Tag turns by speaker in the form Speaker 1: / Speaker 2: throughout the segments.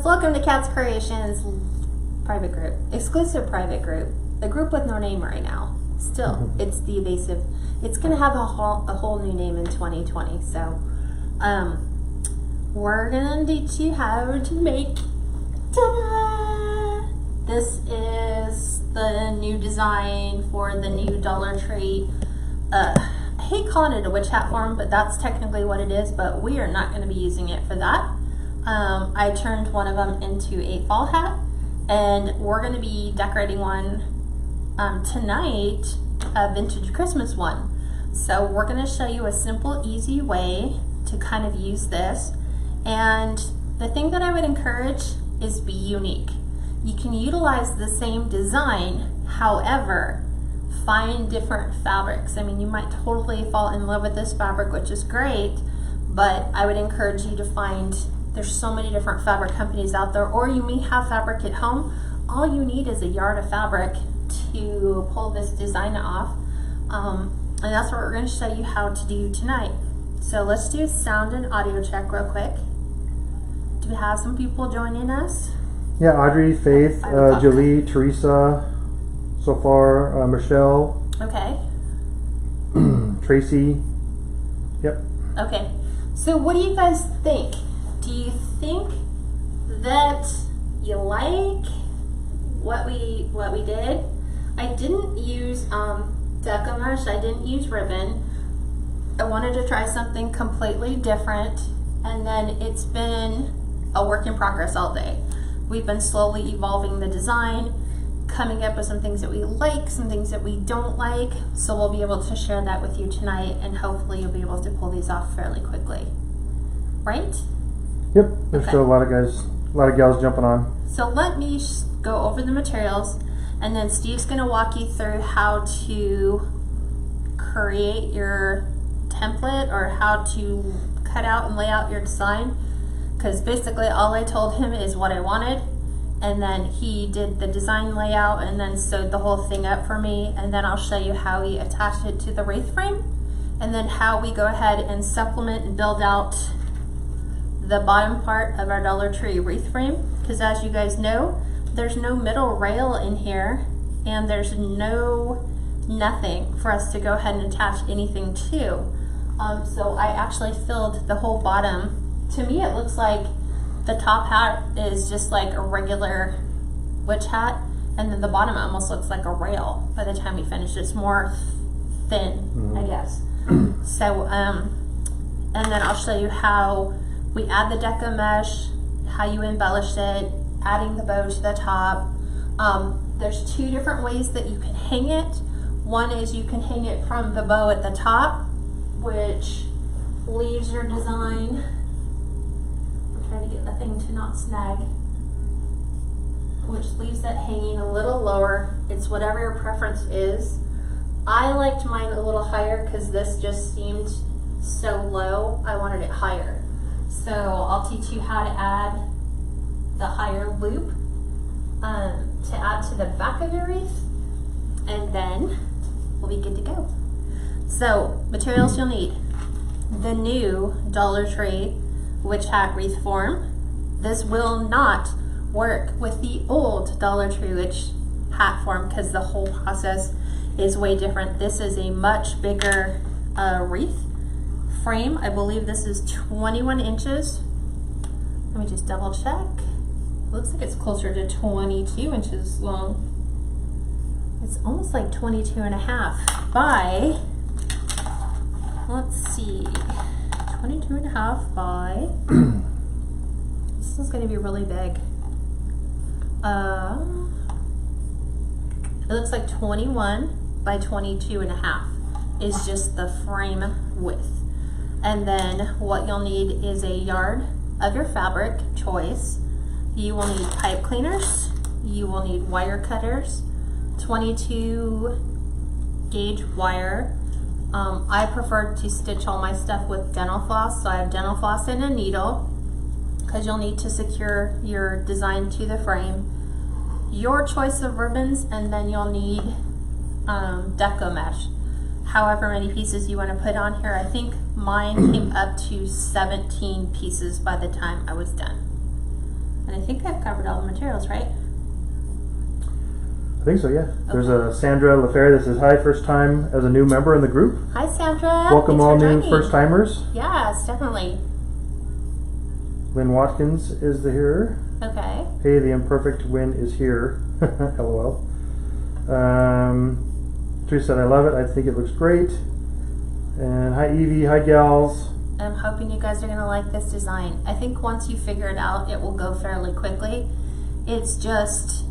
Speaker 1: guys, welcome to Cat's Creations private group, exclusive private group, the group with no name right now. Still, it's the evasive. It's gonna have a whole new name in 2020. So, we're gonna teach you how to make. Ta-da! This is the new design for the new Dollar Tree. I hate calling it a witch hat form, but that's technically what it is. But we are not going to be using it for that. I turned one of them into a fall hat, and we're going to be decorating one tonight, a vintage Christmas one. So we're going to show you a simple, easy way to kind of use this. And the thing that I would encourage is be unique. You can utilize the same design, however, find different fabrics. I mean, you might totally fall in love with this fabric, which is great, but I would encourage you to find, there's so many different fabric companies out there, or you may have fabric at home. All you need is a yard of fabric to pull this design off. And that's what we're going to show you how to do tonight. So let's do a sound and audio check real quick. Do we have some people joining us?
Speaker 2: Yeah, Audrey, Faith, Jolie, Teresa, so far, Michelle.
Speaker 1: Okay.
Speaker 2: Tracy. Yep.
Speaker 1: Okay. So what do you guys think? Do you think that you like what we did? I didn't use deco mesh. I didn't use ribbon. I wanted to try something completely different, and then it's been a work in progress all day. We've been slowly evolving the design, coming up with some things that we like, some things that we don't like. So we'll be able to share that with you tonight, and hopefully you'll be able to pull these off fairly quickly. Right?
Speaker 2: Yep, there's still a lot of gals jumping on.
Speaker 1: So let me go over the materials, and then Steve's gonna walk you through how to create your template or how to cut out and lay out your design. Because basically all I told him is what I wanted, and then he did the design layout and then sewed the whole thing up for me, and then I'll show you how we attach it to the wreath frame, and then how we go ahead and supplement and build out the bottom part of our Dollar Tree wreath frame. Because as you guys know, there's no middle rail in here, and there's nothing for us to go ahead and attach anything to. So I actually filled the whole bottom. To me, it looks like the top hat is just like a regular witch hat, and then the bottom almost looks like a rail by the time we finish. It's more thin, I guess. So, and then I'll show you how we add the deco mesh, how you embellish it, adding the bow to the top. There's two different ways that you can hang it. One is you can hang it from the bow at the top, which leaves your design. Try to get the thing to not snag, which leaves that hanging a little lower. It's whatever your preference is. I liked mine a little higher because this just seemed so low. I wanted it higher. So I'll teach you how to add the higher loop to add to the back of your wreath, and then we'll be good to go. So materials you'll need: the new Dollar Tree witch hat wreath form. This will not work with the old Dollar Tree witch hat form because the whole process is way different. This is a much bigger wreath frame. I believe this is 21 inches. Let me just double check. It looks like it's closer to 22 inches long. It's almost like 22 and a half by, let's see, 22 and a half by, this is going to be really big. It looks like 21 by 22 and a half is just the frame width. And then what you'll need is a yard of your fabric choice. You will need pipe cleaners. You will need wire cutters, 22 gauge wire. I prefer to stitch all my stuff with dental floss, so I have dental floss and a needle, because you'll need to secure your design to the frame. Your choice of ribbons, and then you'll need deco mesh. However many pieces you want to put on here. I think mine came up to 17 pieces by the time I was done. And I think I've covered all the materials, right?
Speaker 2: I think so, yeah. There's a Sandra LaFerre that says, hi, first time as a new member in the group.
Speaker 1: Hi, Sandra.
Speaker 2: Welcome all new
Speaker 1: joining.
Speaker 2: first timers.
Speaker 1: Yes, definitely.
Speaker 2: Lynn Watkins is here.
Speaker 1: Okay.
Speaker 2: Hey, the imperfect win is here. LOL. Teresa said, I love it. I think it looks great. And hi, Evie. Hi, gals.
Speaker 1: I'm hoping you guys are going to like this design. I think once you figure it out, it will go fairly quickly. It's just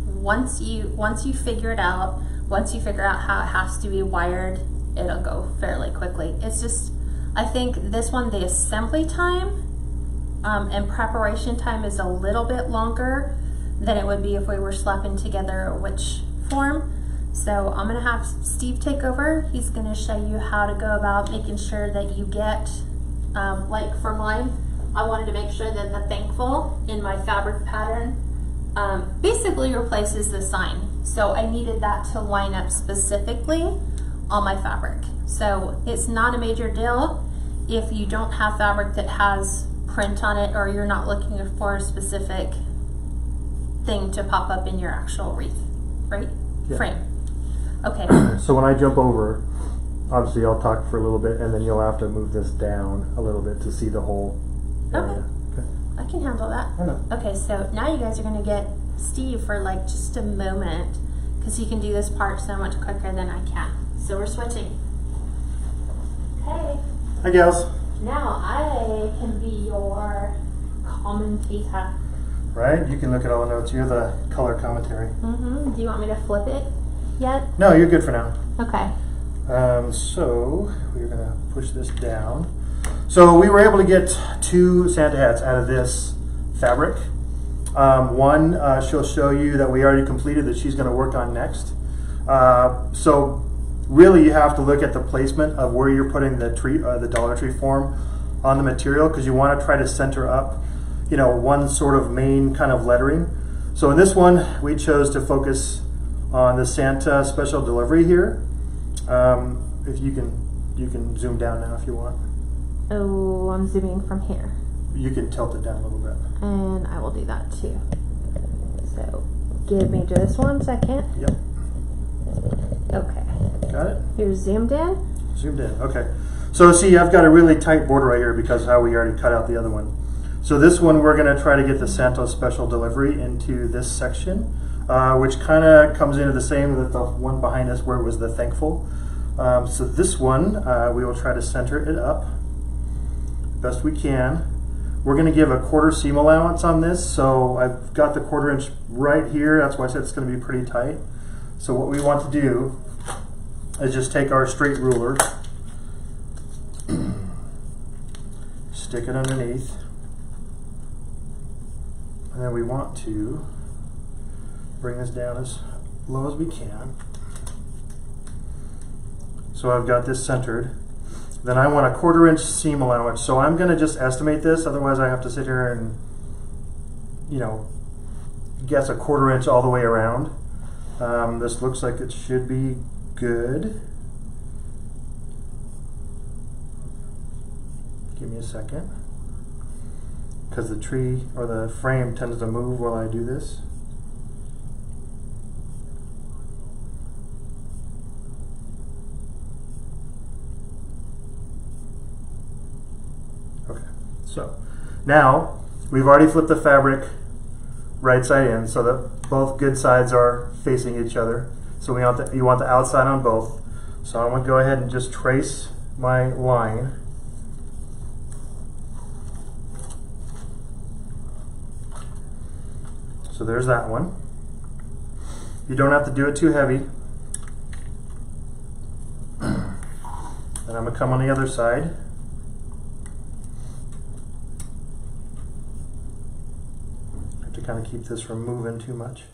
Speaker 1: once you figure it out, once you figure out how it has to be wired, it'll go fairly quickly. It's just, I think this one, the assembly time and preparation time is a little bit longer than it would be if we were slapping together a witch form. So I'm gonna have Steve take over. He's gonna show you how to go about making sure that you get, like for mine, I wanted to make sure that the thankful in my fabric pattern basically replaces the sign. So I needed that to line up specifically on my fabric. So it's not a major deal if you don't have fabric that has print on it, or you're not looking for a specific thing to pop up in your actual wreath, right?
Speaker 2: Yeah.
Speaker 1: Frame. Okay.
Speaker 2: So when I jump over, obviously I'll talk for a little bit, and then you'll have to move this down a little bit to see the whole area. Okay.
Speaker 1: I can handle that.
Speaker 2: I know.
Speaker 1: Okay, so now you guys are gonna get Steve for like just a moment, because he can do this part so much quicker than I can. So we're switching. Okay.
Speaker 2: Hi, gals.
Speaker 1: Now I can be your commentator.
Speaker 2: Right? You can look at all the notes. You're the color commentary.
Speaker 1: Mm-hmm. Do you want me to flip it yet?
Speaker 2: No, you're good for now.
Speaker 1: Okay.
Speaker 2: So we're going to push this down. So we were able to get 2 Santa hats out of this fabric. One she'll show you that we already completed that she's going to work on next. So really you have to look at the placement of where you're putting the tree, the Dollar Tree form on the material, because you want to try to center up, you know, one sort of main kind of lettering. So in this one, we chose to focus on the Santa special delivery here. If you can zoom down now if you want.
Speaker 1: Oh, I'm zooming from here.
Speaker 2: You can tilt it down a little bit.
Speaker 1: And I will do that too. So give me just 1 second.
Speaker 2: Yep.
Speaker 1: Okay.
Speaker 2: Got it?
Speaker 1: You're zoomed in?
Speaker 2: Zoomed in, okay. So see, I've got a really tight border right here because of how we already cut out the other one. So this one, we're gonna try to get the Santa special delivery into this section, which kind of comes into the same with the one behind us where it was the thankful. So this one, we will try to center it up best we can. We're gonna give a 1/4 seam allowance on this. So I've got the 1/4 inch right here. That's why I said it's gonna be pretty tight. So what we want to do is just take our straight ruler, stick it underneath, and then we want to bring this down as low as we can. So I've got this centered. Then I want a 1/4 inch seam allowance. So I'm gonna just estimate this, otherwise I have to sit here and, you know, guess a 1/4 inch all the way around. This looks like it should be good. Give me a second, because the tree or the frame tends to move while I do this. Okay, so now we've already flipped the fabric right side in so that both good sides are facing each other. So we want you want the outside on both. So I'm going to go ahead and just trace my line. So there's that one. You don't have to do it too heavy. And I'm going to come on the other side. I have to kind of keep this from moving too much.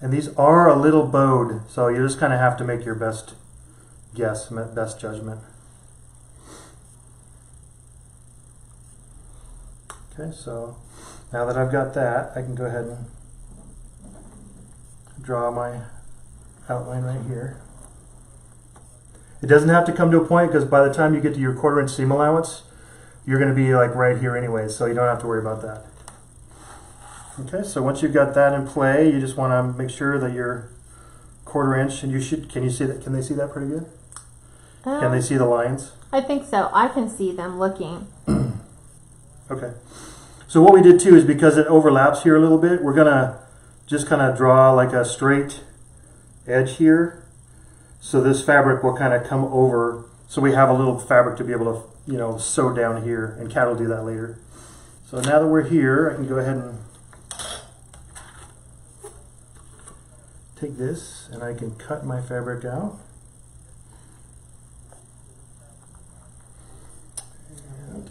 Speaker 2: And these are a little bowed, so you just kind of have to make your best guess, best judgment. Okay, so now that I've got that, I can go ahead and draw my outline right here. It doesn't have to come to a point because by the time you get to your 1/4 inch seam allowance, you're going to be like right here anyway, so you don't have to worry about that. Okay, so once you've got that in play, you just want to make sure that your 1/4 inch, and you should, can you see that? Can they see that pretty good? Can they see the lines?
Speaker 1: I think so. I can see them looking.
Speaker 2: Okay. So what we did too is because it overlaps here a little bit, we're going to just kind of draw like a straight edge here. So this fabric will kind of come over, so we have a little fabric to be able to, you know, sew down here, and Kat will do that later. So now that we're here, I can go ahead and take this and I can cut my fabric out. And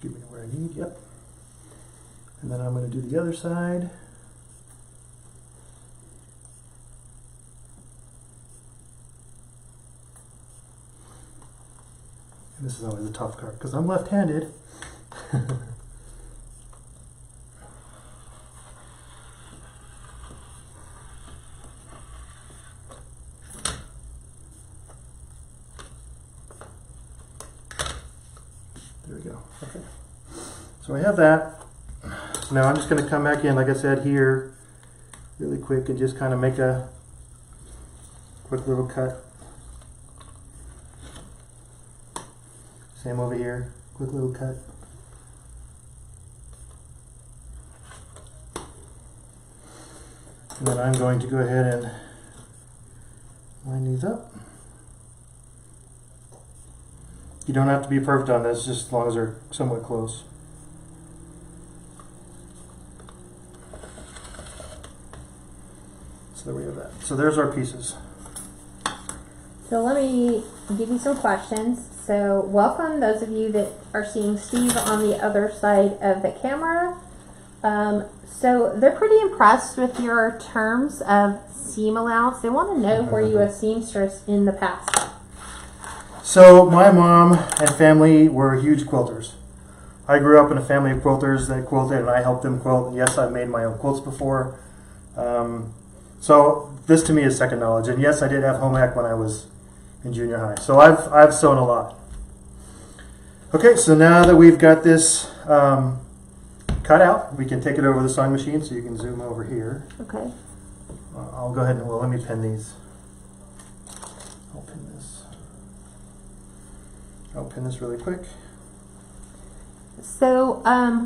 Speaker 2: give me what I need, yep. And then I'm going to do the other side. And this is always a tough part because I'm left-handed. There we go. Okay. So I have that. Now I'm just going to come back in, like I said, here really quick and just kind of make a quick little cut. Same over here, quick little cut. And then I'm going to go ahead and line these up. You don't have to be perfect on this, just as long as they're somewhat close. So there we have that. So there's our pieces.
Speaker 1: So let me give you some questions. So welcome those of you that are seeing Steve on the other side of the camera. So they're pretty impressed with your terms of seam allowance. They want to know were you a seamstress in the past?
Speaker 2: So my mom and family were huge quilters. I grew up in a family of quilters that quilted, and I helped them quilt. And yes, I've made my own quilts before. So this to me is second knowledge. And yes, I did have home ec when I was in junior high. So I've sewn a lot. Okay, so now that we've got this cut out, we can take it over the sewing machine. So you can zoom over here.
Speaker 1: Okay.
Speaker 2: I'll go ahead and, well, let me pin these. I'll pin this. I'll pin this really quick.
Speaker 1: So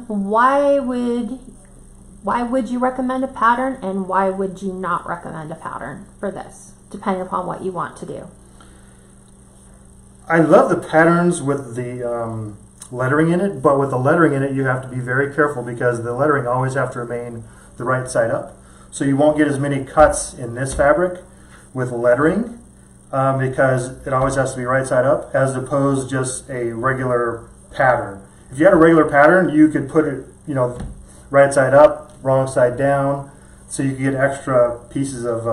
Speaker 1: why would you recommend a pattern, and why would you not recommend a pattern for this, depending upon what you want to do?
Speaker 2: I love the patterns with the lettering in it, but with the lettering in it, you have to be very careful because the lettering always have to remain the right side up. So you won't get as many cuts in this fabric with lettering because it always has to be right side up, as opposed to just a regular pattern. If you had a regular pattern, you could put it, you know, right side up, wrong side down, so you could get extra pieces of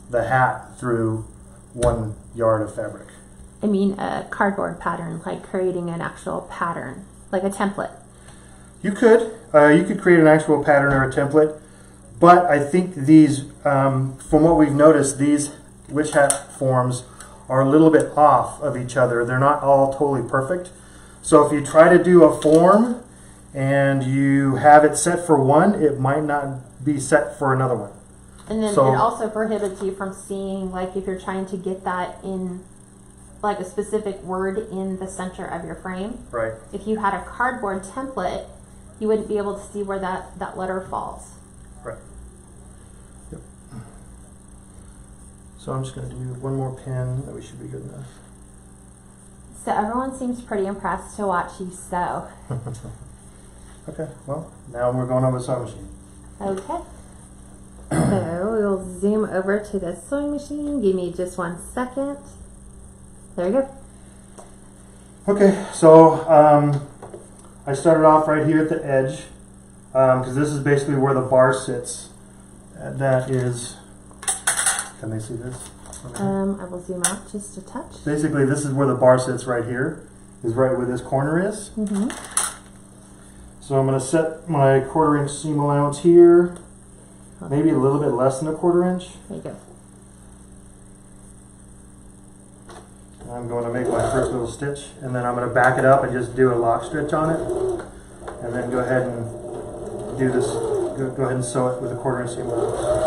Speaker 2: the hat through 1 yard of fabric.
Speaker 1: I mean a cardboard pattern, like creating an actual pattern, like a template.
Speaker 2: You could create an actual pattern or a template, but I think these, from what we've noticed, these witch hat forms are a little bit off of each other. They're not all totally perfect. So if you try to do a form and you have it set for one, it might not be set for another one.
Speaker 1: And then
Speaker 2: So,
Speaker 1: it also prohibits you from seeing, like if you're trying to get that in, like a specific word in the center of your frame.
Speaker 2: right.
Speaker 1: If you had a cardboard template, you wouldn't be able to see where that letter falls.
Speaker 2: Right. Yep. So I'm just going to do one more pin. That we should be good enough.
Speaker 1: So everyone seems pretty impressed to watch you sew.
Speaker 2: Okay, well, now we're going over the sewing machine.
Speaker 1: Okay. So we'll zoom over to the sewing machine. Give me just 1 second. There you go.
Speaker 2: Okay, so I started off right here at the edge because this is basically where the bar sits. That is, can they see this?
Speaker 1: I will zoom out just a touch.
Speaker 2: Basically, this is where the bar sits right here, is right where this corner is.
Speaker 1: Mm-hmm.
Speaker 2: So I'm going to set my 1/4 inch seam allowance here, maybe a little bit less than a 1/4 inch.
Speaker 1: There you go.
Speaker 2: I'm going to make my first little stitch, and then I'm going to back it up and just do a lock stitch on it, and then go ahead and do this. Go ahead and sew it with a 1/4 inch seam allowance.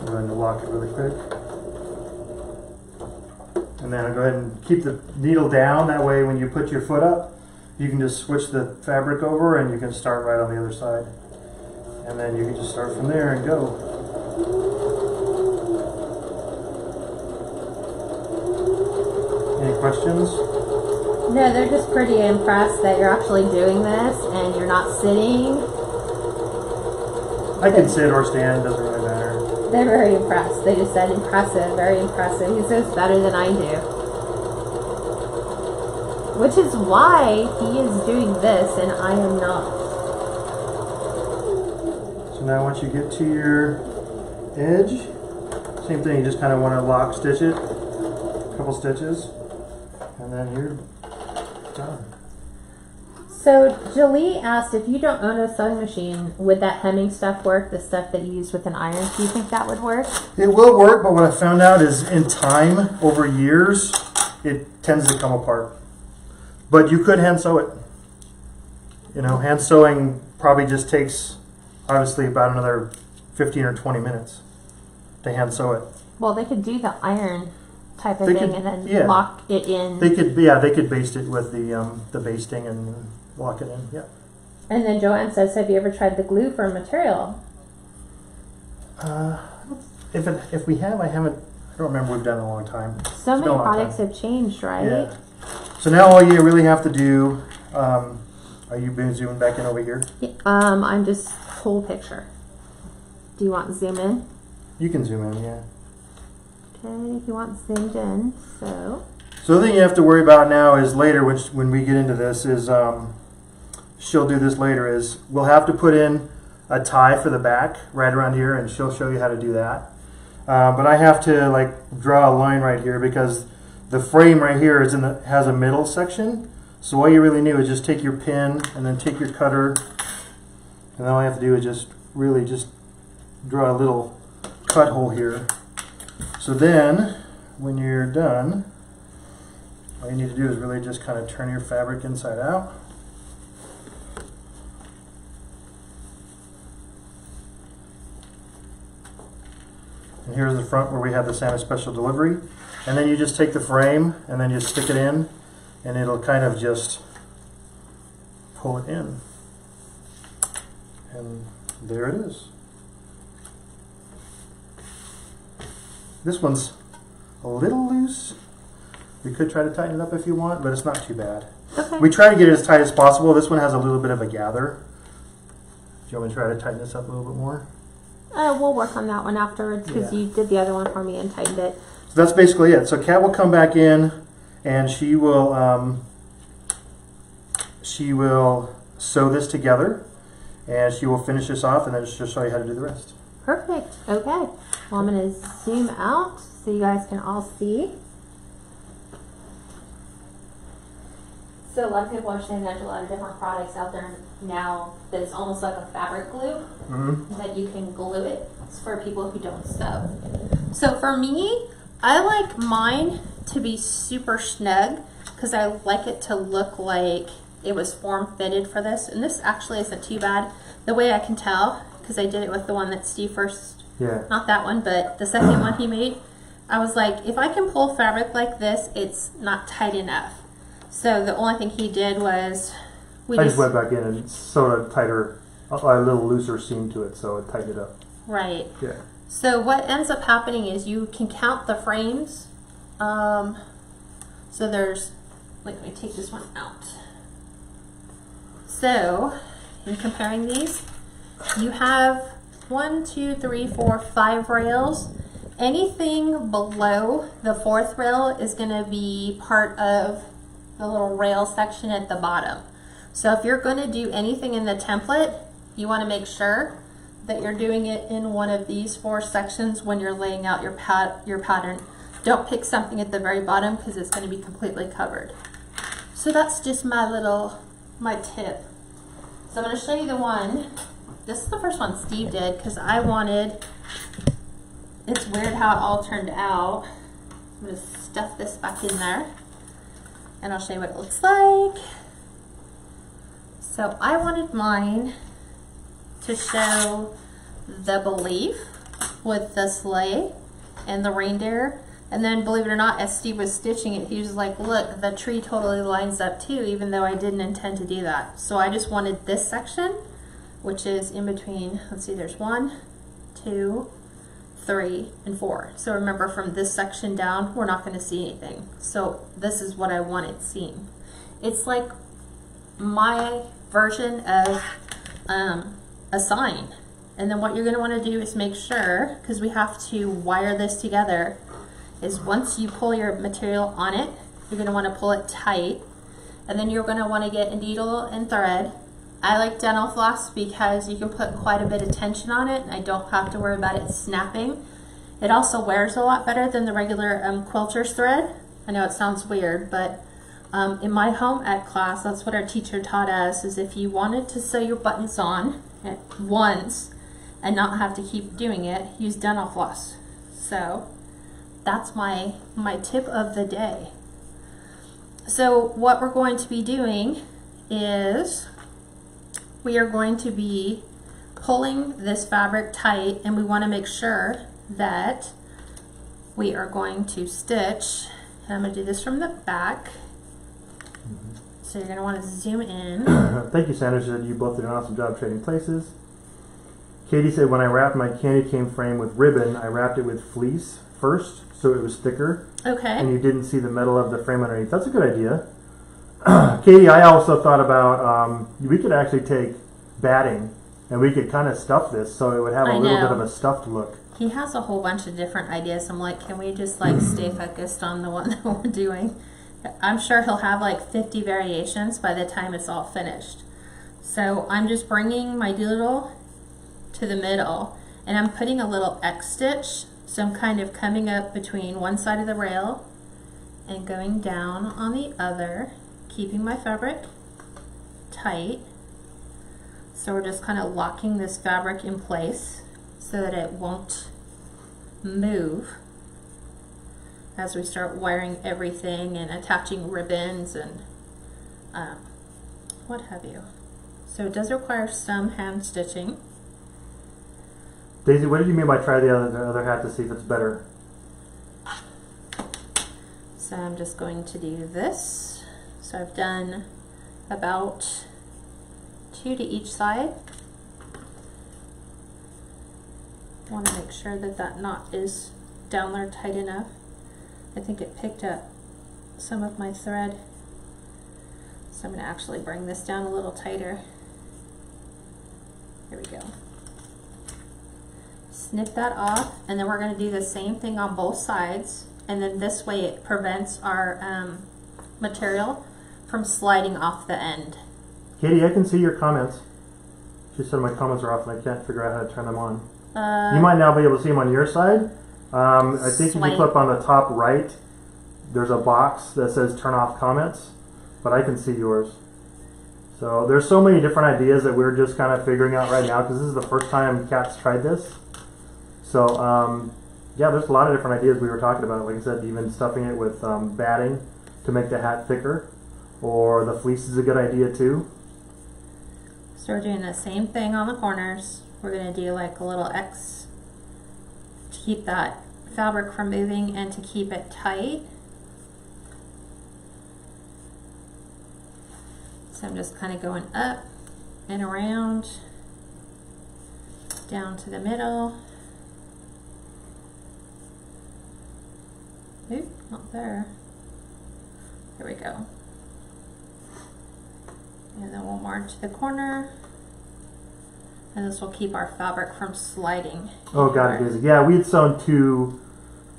Speaker 2: I'm going to lock it really quick. And then I'll go ahead and keep the needle down. That way when you put your foot up, you can just switch the fabric over and you can start right on the other side. And then you can just start from there and go. Any questions?
Speaker 1: No, they're just pretty impressed that you're actually doing this and you're not sitting.
Speaker 2: I can sit or stand, doesn't really matter.
Speaker 1: They're very impressed. They just said impressive, very impressive. He says better than I do. Which is why he is doing this and I am not.
Speaker 2: So now once you get to your edge, same thing, you just kind of want to lock stitch it, a couple stitches, and then you're done.
Speaker 1: So Jolie asked, if you don't own a sewing machine, would that hemming stuff work? The stuff that you use with an iron, do you think that would work?
Speaker 2: It will work, but what I found out is in time, over years, it tends to come apart. But you could hand sew it. You know, hand sewing probably just takes, obviously, about another 15 or 20 minutes to hand sew it.
Speaker 1: Well, they could do the iron type of
Speaker 2: They
Speaker 1: thing
Speaker 2: could-
Speaker 1: and then
Speaker 2: yeah.
Speaker 1: lock it in.
Speaker 2: They could baste it with the basting and lock it in. Yeah.
Speaker 1: And then Joanne says, have you ever tried the glue for material?
Speaker 2: If we have, I haven't. I don't remember. We've done it in a long time.
Speaker 1: So
Speaker 2: It's
Speaker 1: many
Speaker 2: been a long
Speaker 1: products
Speaker 2: time.
Speaker 1: have changed, right?
Speaker 2: Yeah. So now all you really have to do. Are you being zoomed back in over here?
Speaker 1: Yeah, I'm just whole picture. Do you want zoom in?
Speaker 2: You can zoom in. Yeah.
Speaker 1: Okay, if you want zoomed in, so.
Speaker 2: So the thing you have to worry about now is later, which when we get into this is, she'll do this later, is we'll have to put in a tie for the back right around here, and she'll show you how to do that. But I have to like draw a line right here because the frame right here is has a middle section. So all you really need is just take your pin and then take your cutter, and then all you have to do is just really just draw a little cut hole here. So then when you're done, all you need to do is really just kind of turn your fabric inside out. And here's the front where we have the Santa Special Delivery. And then you just take the frame and then you stick it in, and it'll kind of just pull it in. And there it is. This one's a little loose. We could try to tighten it up if you want, but it's not too bad.
Speaker 1: Okay.
Speaker 2: We try to get it as tight as possible. This one has a little bit of a gather. Do you want me to try to tighten this up a little bit more?
Speaker 1: We'll work on that one afterwards because
Speaker 2: Yeah.
Speaker 1: you did the other one for me and tightened it.
Speaker 2: So that's basically it. So Kat will come back in and she will sew this together, and she will finish this off, and then she'll show you how to do the rest.
Speaker 1: Perfect. Okay. Well, I'm going to zoom out so you guys can all see. So a lot of people are saying there's a lot of different products out there now that is almost like a fabric glue that you can glue it. It's for people who don't sew. So for me, I like mine to be super snug because I like it to look like it was form fitted for this. And this actually isn't too bad. The way I can tell, because I did it with the one that Steve first, not that one, but the second one he made, I was like, if I can pull fabric like this, it's not tight enough. So the only thing he did was
Speaker 2: I just went back in and sewed a tighter, a little looser seam to it, so it tightened it up.
Speaker 1: Right.
Speaker 2: Yeah.
Speaker 1: So what ends up happening is you can count the frames. So there's, let me take this one out. So in comparing these, you have 1, 2, 3, 4, 5 rails. Anything below the 4th rail is going to be part of the little rail section at the bottom. So if you're going to do anything in the template, you want to make sure that you're doing it in one of these 4 sections when you're laying out your pattern. Don't pick something at the very bottom because it's going to be completely covered. So that's just my tip. So I'm going to show you the one. This is the first one Steve did because I wanted, it's weird how it all turned out. I'm going to stuff this back in there and I'll show you what it looks like. So I wanted mine to show the belief with the sleigh and the reindeer. And then, believe it or not, as Steve was stitching it, he was like, look, the tree totally lines up too, even though I didn't intend to do that. So I just wanted this section, which is in between, let's see, there's 1, 2, 3, and 4. So remember, from this section down, we're not going to see anything. So this is what I wanted seen. It's like my version of a sign. And then what you're going to want to do is make sure, because we have to wire this together, is once you pull your material on it, you're going to want to pull it tight, and then you're going to want to get a needle and thread. I like dental floss because you can put quite a bit of tension on it and I don't have to worry about it snapping. It also wears a lot better than the regular quilter's thread. I know it sounds weird, but in my home ec class, that's what our teacher taught us, is if you wanted to sew your buttons on at once and not have to keep doing it, use dental floss. So that's my tip of the day. So what we're going to be doing is we are going to be pulling this fabric tight, and we want to make sure that we are going to stitch, and I'm going to do this from the back. So you're going to want to zoom in.
Speaker 2: Thank you, Sandra. Said you both did an awesome job trading places. Katie said, when I wrapped my candy cane frame with ribbon, I wrapped it with fleece first, so it was thicker.
Speaker 1: Okay.
Speaker 2: And you didn't see the metal of the frame underneath. That's a good idea. Katie, I also thought about, we could actually take batting and we could kind of stuff this so it would have a little bit of a stuffed look.
Speaker 1: He has a whole bunch of different ideas. I'm like, can we just like stay focused on the one that we're doing? I'm sure he'll have like 50 variations by the time it's all finished. So I'm just bringing my doodle to the middle and I'm putting a little X stitch. So I'm kind of coming up between one side of the rail and going down on the other, keeping my fabric tight. So we're just kind of locking this fabric in place so that it won't move as we start wiring everything and attaching ribbons and what have you. So it does require some hand stitching.
Speaker 2: Daisy, what did you mean by try the other hat to see if it's better?
Speaker 1: So I'm just going to do this. So I've done about 2 to each side. I want to make sure that that knot is down there tight enough. I think it picked up some of my thread. So I'm going to actually bring this down a little tighter. Here we go. Snip that off, and then we're going to do the same thing on both sides, and then this way it prevents our material from sliding off the end.
Speaker 2: Katie, I can see your comments. She said my comments are off and I can't figure out how to turn them on. You might now be able to see them on your side. I think if you click on the top right, there's a box that says turn off comments, but I can see yours. So there's so many different ideas that we're just kind of figuring out right now because this is the first time Kat's tried this. So yeah, there's a lot of different ideas we were talking about. Like I said, even stuffing it with batting to make the hat thicker, or the fleece is a good idea too.
Speaker 1: So we're doing the same thing on the corners. We're going to do like a little X to keep that fabric from moving and to keep it tight. So I'm just kind of going up and around, down to the middle. Oop, not there. There we go. And then we'll mark to the corner. And this will keep our fabric from sliding.
Speaker 2: Oh, got it, Daisy. Yeah, we had sewn 2.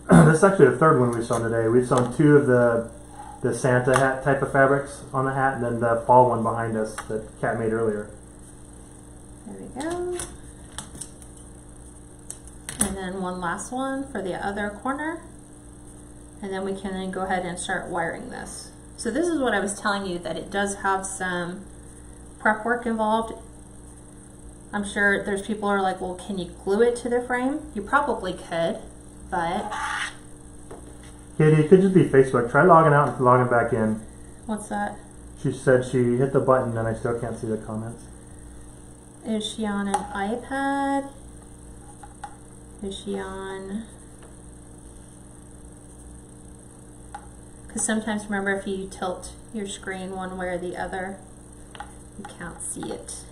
Speaker 2: This is actually the 3rd one we've sewn today. We've sewn 2 of the Santa hat type of fabrics on the hat, and then the fall one behind us that Kat made earlier.
Speaker 1: There we go. And then one last one for the other corner. And then we can then go ahead and start wiring this. So this is what I was telling you, that it does have some prep work involved. I'm sure there's people who are like, well, can you glue it to the frame? You probably could, but...
Speaker 2: Katie, it could just be Facebook. Try logging out and logging back in.
Speaker 1: What's that?
Speaker 2: She said she hit the button and I still can't see the comments.
Speaker 1: Is she on an iPad? Is she on... Because sometimes, remember, if you tilt your screen one way or the other, you can't see it.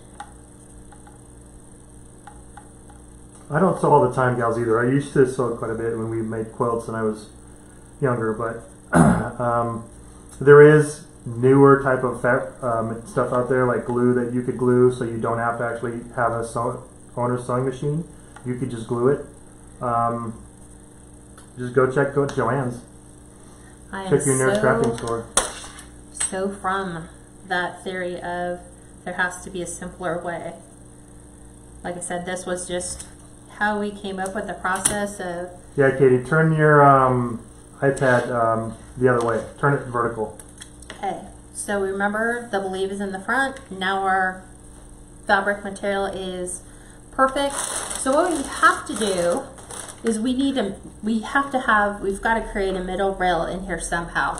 Speaker 2: I don't sew all the time, gals, either. I used to sew quite a bit when we made quilts when I was younger, but there is newer type of stuff out there, like glue that you could glue, so you don't have to actually have a owner's sewing machine. You could just glue it. Just go check Joann's. Check your nearest crafting store.
Speaker 1: So from that theory of there has to be a simpler way. Like I said, this was just how we came up with the process of...
Speaker 2: Yeah, Katie, turn your iPad the other way. Turn it vertical.
Speaker 1: Okay, so remember the believe is in the front. Now our fabric material is perfect. So what we have to do is we've got to create a middle rail in here somehow.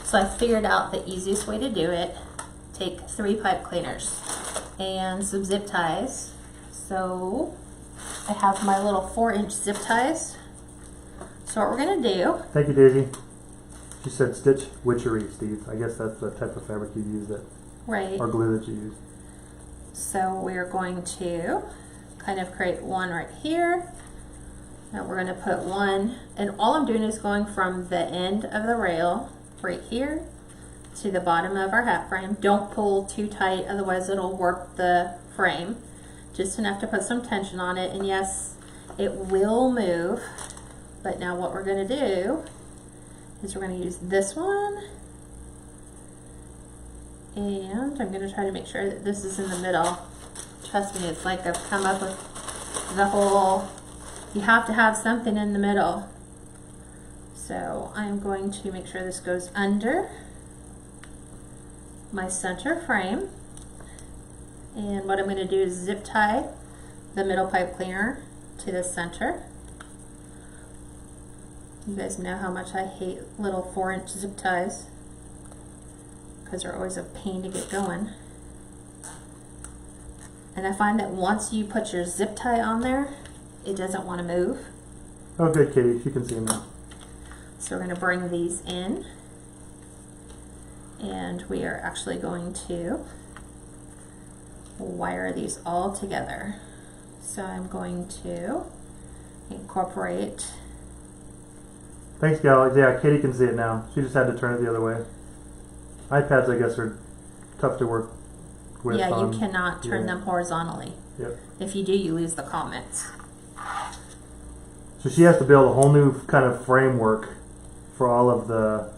Speaker 1: So I figured out the easiest way to do it. Take 3 pipe cleaners and some zip ties. So I have my little 4-inch zip ties. So what we're gonna do...
Speaker 2: Thank you, Daisy. She said stitch witchery, Steve. I guess that's the type of fabric you use,
Speaker 1: Right.
Speaker 2: or glue that you use.
Speaker 1: So we're going to kind of create one right here. And we're going to put one, and all I'm doing is going from the end of the rail right here to the bottom of our hat frame. Don't pull too tight, otherwise it'll warp the frame. Just enough to put some tension on it, and yes, it will move. But now what we're going to do is we're going to use this one, and I'm going to try to make sure that this is in the middle. Trust me, it's like I've come up with the whole... You have to have something in the middle. So I'm going to make sure this goes under my center frame. And what I'm going to do is zip tie the middle pipe cleaner to the center. You guys know how much I hate little 4-inch zip ties because they're always a pain to get going. And I find that once you put your zip tie on there, it doesn't want to move.
Speaker 2: Oh, good, Katie. You can see them now.
Speaker 1: So we're going to bring these in, and we are actually going to wire these all together. So I'm going to incorporate...
Speaker 2: Thanks, gal. Yeah, Katie can see it now. She just had to turn it the other way. iPads, I guess, are tough to work with.
Speaker 1: Yeah, you cannot turn them horizontally.
Speaker 2: Yep.
Speaker 1: If you do, you lose the comments.
Speaker 2: So she has to build a whole new kind of framework for all of the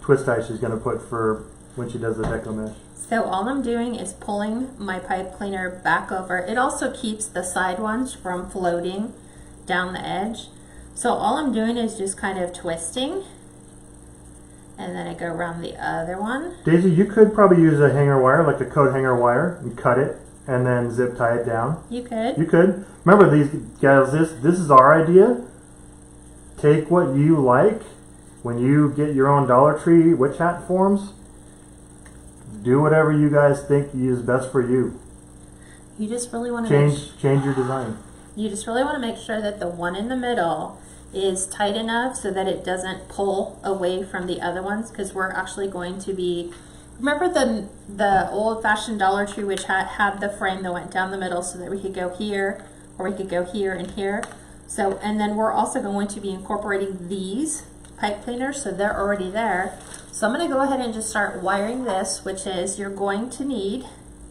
Speaker 2: twist ties she's going to put for when she does the deco mesh.
Speaker 1: So all I'm doing is pulling my pipe cleaner back over. It also keeps the side ones from floating down the edge. So all I'm doing is just kind of twisting, and then I go around the other one.
Speaker 2: Daisy, you could probably use a hanger wire, like a coat hanger wire, and cut it, and then zip tie it down.
Speaker 1: You could.
Speaker 2: You could. Remember, these guys, this is our idea. Take what you like. When you get your own Dollar Tree witch hat forms, do whatever you guys think is best for you.
Speaker 1: You just really want to
Speaker 2: change your design.
Speaker 1: You just really want to make sure that the one in the middle is tight enough so that it doesn't pull away from the other ones, because we're actually going to be remember the old-fashioned Dollar Tree, which had the frame that went down the middle so that we could go here, or we could go here and here. So, and then we're also going to be incorporating these pipe cleaners, so they're already there. So I'm going to go ahead and just start wiring this, which is you're going to need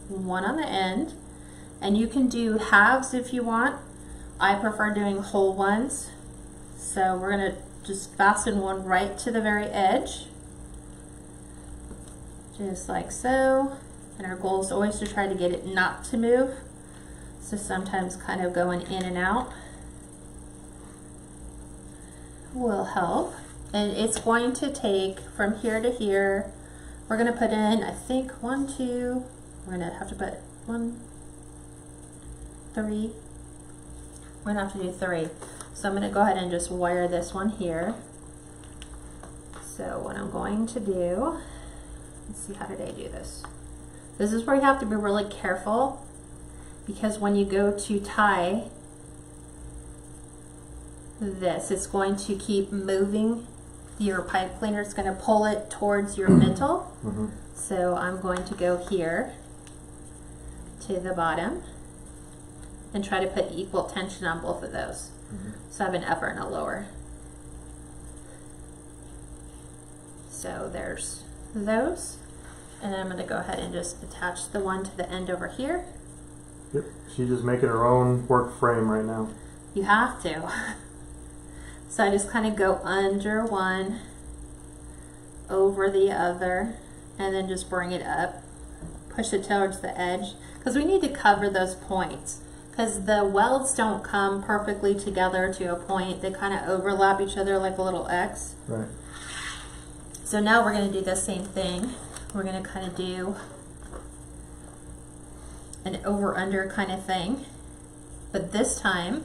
Speaker 1: one on the end, and you can do halves if you want. I prefer doing whole ones. So we're going to just fasten one right to the very edge, just like so. And our goal is always to try to get it not to move. So sometimes kind of going in and out will help. And it's going to take from here to here. We're going to put in, I think, 1, 2, we're going to have to put 1, 3. We're going to have to do 3. So I'm going to go ahead and just wire this one here. So what I'm going to do, let's see, how did I do this? This is where you have to be really careful, because when you go to tie this, it's going to keep moving your pipe cleaner. It's going to pull it towards your middle. So I'm going to go here to the bottom and try to put equal tension on both of those. So I have an upper and a lower. So there's those. And then I'm going to go ahead and just attach the one to the end over here.
Speaker 2: Yep, she's just making her own work frame right now.
Speaker 1: You have to. So I just kind of go under one, over the other, and then just bring it up, push it towards the edge, because we need to cover those points, because the welds don't come perfectly together to a point. They kind of overlap each other like a little X.
Speaker 2: Right.
Speaker 1: So now we're going to do the same thing. We're going to kind of do an over-under kind of thing, but this time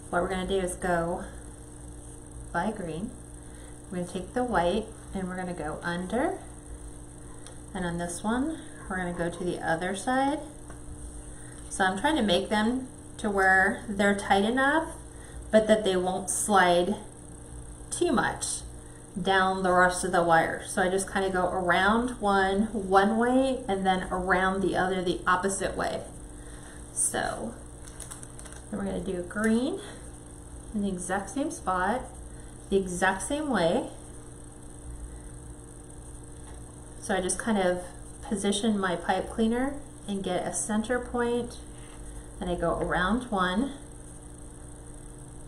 Speaker 1: what we're going to do is go by green. We're going to take the white and we're going to go under, and on this one we're going to go to the other side. So I'm trying to make them to where they're tight enough but that they won't slide too much down the rest of the wire. So I just kind of go around one way and then around the other the opposite way. So then we're going to do green in the exact same spot, the exact same way. So I just kind of position my pipe cleaner and get a center point, and I go around one,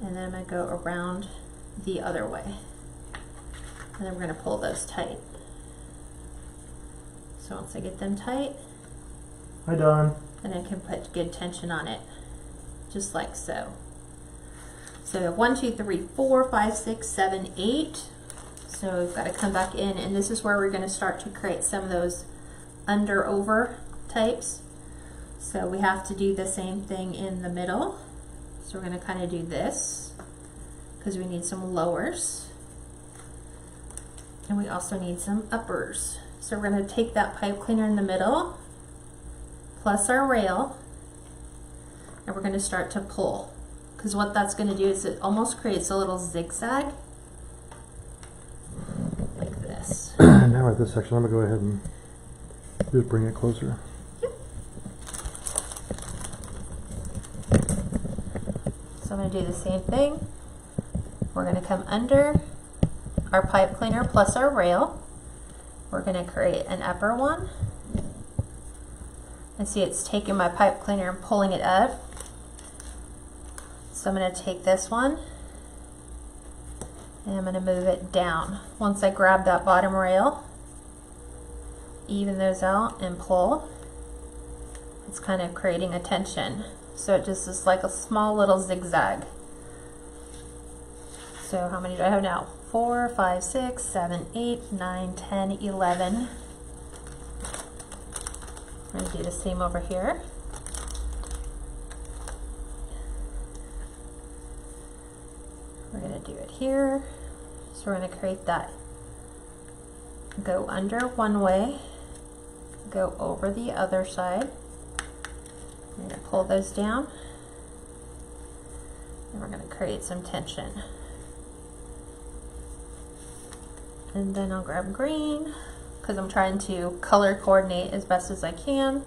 Speaker 1: and then I'm going to go around the other way. And then we're going to pull those tight. So once I get them tight,
Speaker 2: Hi, Don.
Speaker 1: then I can put good tension on it, just like so. So we have 1, 2, 3, 4, 5, 6, 7, 8. So we've got to come back in, and this is where we're going to start to create some of those under-over types. So we have to do the same thing in the middle. So we're going to kind of do this because we need some lowers. And we also need some uppers. So we're going to take that pipe cleaner in the middle, plus our rail, and we're going to start to pull. Because what that's going to do is it almost creates a little zigzag, like this.
Speaker 2: Now we're at this section. I'm going to go ahead and just bring it closer.
Speaker 1: Yep. So I'm going to do the same thing. We're going to come under our pipe cleaner plus our rail. We're going to create an upper one. And see, it's taking my pipe cleaner and pulling it up. So I'm going to take this one and I'm going to move it down. Once I grab that bottom rail, even those out and pull, it's kind of creating a tension. So it just is like a small little zigzag. So how many do I have now? 4, 5, 6, 7, 8, 9, 10, 11. I'm going to do the same over here. We're going to do it here. So we're going to create that. Go under one way, go over the other side. We're going to pull those down, and we're going to create some tension. And then I'll grab green, because I'm trying to color coordinate as best as I can.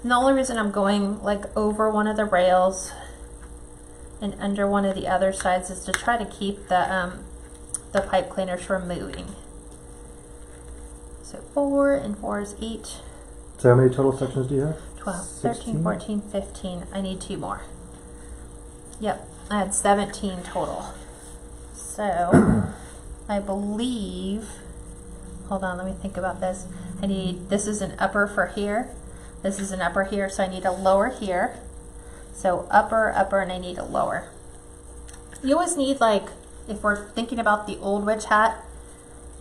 Speaker 1: And the only reason I'm going like over one of the rails and under one of the other sides is to try to keep the pipe cleaners from moving. So 4 and 4 is 8.
Speaker 2: So how many total sections do you have?
Speaker 1: 12,
Speaker 2: 16?
Speaker 1: 13, 14, 15. I need 2 more. Yep, I had 17 total. So I believe, hold on, let me think about this. This is an upper for here. This is an upper here, so I need a lower here. So upper, upper, and I need a lower. You always need, like, if we're thinking about the old witch hat,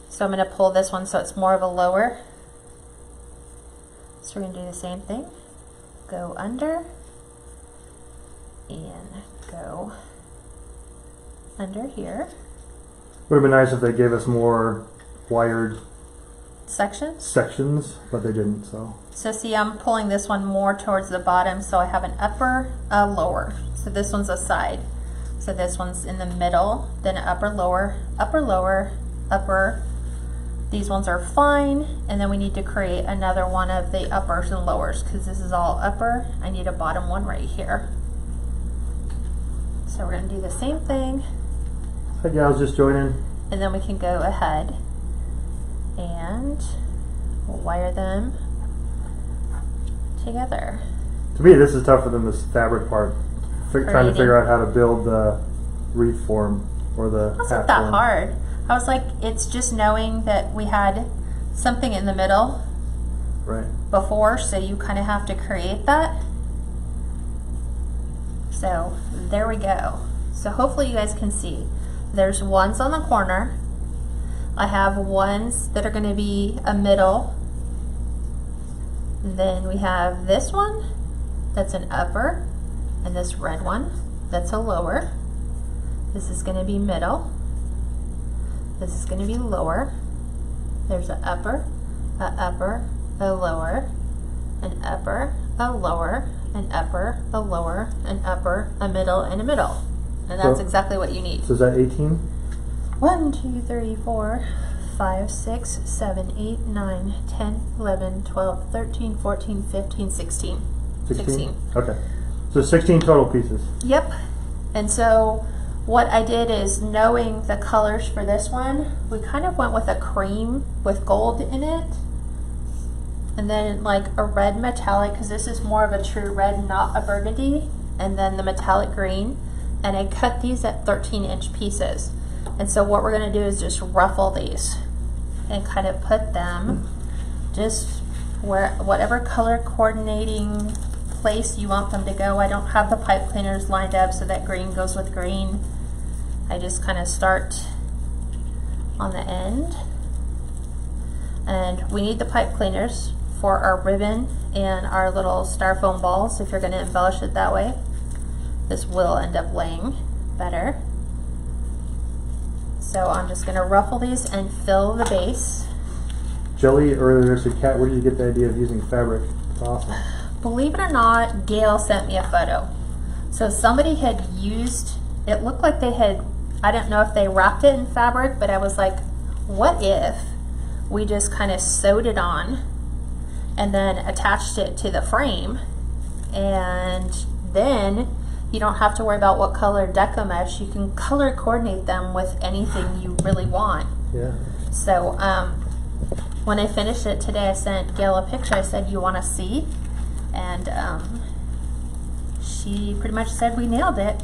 Speaker 1: so I'm going to pull this one so it's more of a lower. So we're going to do the same thing. Go under and go under here.
Speaker 2: Would have been nice if they gave us more wired
Speaker 1: sections,
Speaker 2: but they didn't. So
Speaker 1: see, I'm pulling this one more towards the bottom, so I have an upper, a lower. So this one's a side. So this one's in the middle, then upper, lower, upper. These ones are fine, and then we need to create another one of the uppers and lowers because this is all upper. I need a bottom one right here. So we're going to do the same thing.
Speaker 2: Hi gals, just joining.
Speaker 1: And then we can go ahead and we'll wire them together.
Speaker 2: To me, this is tougher than this fabric part. Trying to figure out how to build the wreath form or the
Speaker 1: It wasn't
Speaker 2: hat
Speaker 1: that
Speaker 2: form.
Speaker 1: hard. I was like, it's just knowing that we had something in the middle
Speaker 2: Right.
Speaker 1: before, so you kind of have to create that. So there we go. So hopefully you guys can see. There's ones on the corner. I have ones that are going to be a middle. And then we have this one that's an upper, and this red one that's a lower. This is going to be middle. This is going to be lower. There's an upper, a lower, an upper, a lower, an upper, a lower, an upper, a middle, and a middle. And that's exactly what you need.
Speaker 2: So is that 18?
Speaker 1: 1, 2, 3, 4, 5, 6, 7, 8, 9, 10, 11, 12, 13, 14, 15, 16.
Speaker 2: 16? Okay. So 16 total pieces.
Speaker 1: Yep. And so what I did is, knowing the colors for this one, we kind of went with a cream with gold in it. And then like a red metallic, because this is more of a true red, not a burgundy. And then the metallic green. And I cut these at 13-inch pieces. And so what we're going to do is just ruffle these and kind of put them just where, whatever color coordinating place you want them to go. I don't have the pipe cleaners lined up so that green goes with green. I just kind of start on the end. And we need the pipe cleaners for our ribbon and our little styrofoam balls if you're going to embellish it that way. This will end up laying better. So I'm just going to ruffle these and fill the base.
Speaker 2: Jelly earlier said, Kat, where did you get the idea of using fabric? It's awesome.
Speaker 1: Believe it or not, Gail sent me a photo. So somebody had used, it looked like they had, I don't know if they wrapped it in fabric, but I was like, what if we just kind of sewed it on and then attached it to the frame, and then you don't have to worry about what color deco mesh. You can color coordinate them with anything you really want.
Speaker 2: Yeah.
Speaker 1: So when I finished it today, I sent Gail a picture. I said, you want to see? And she pretty much said we nailed it.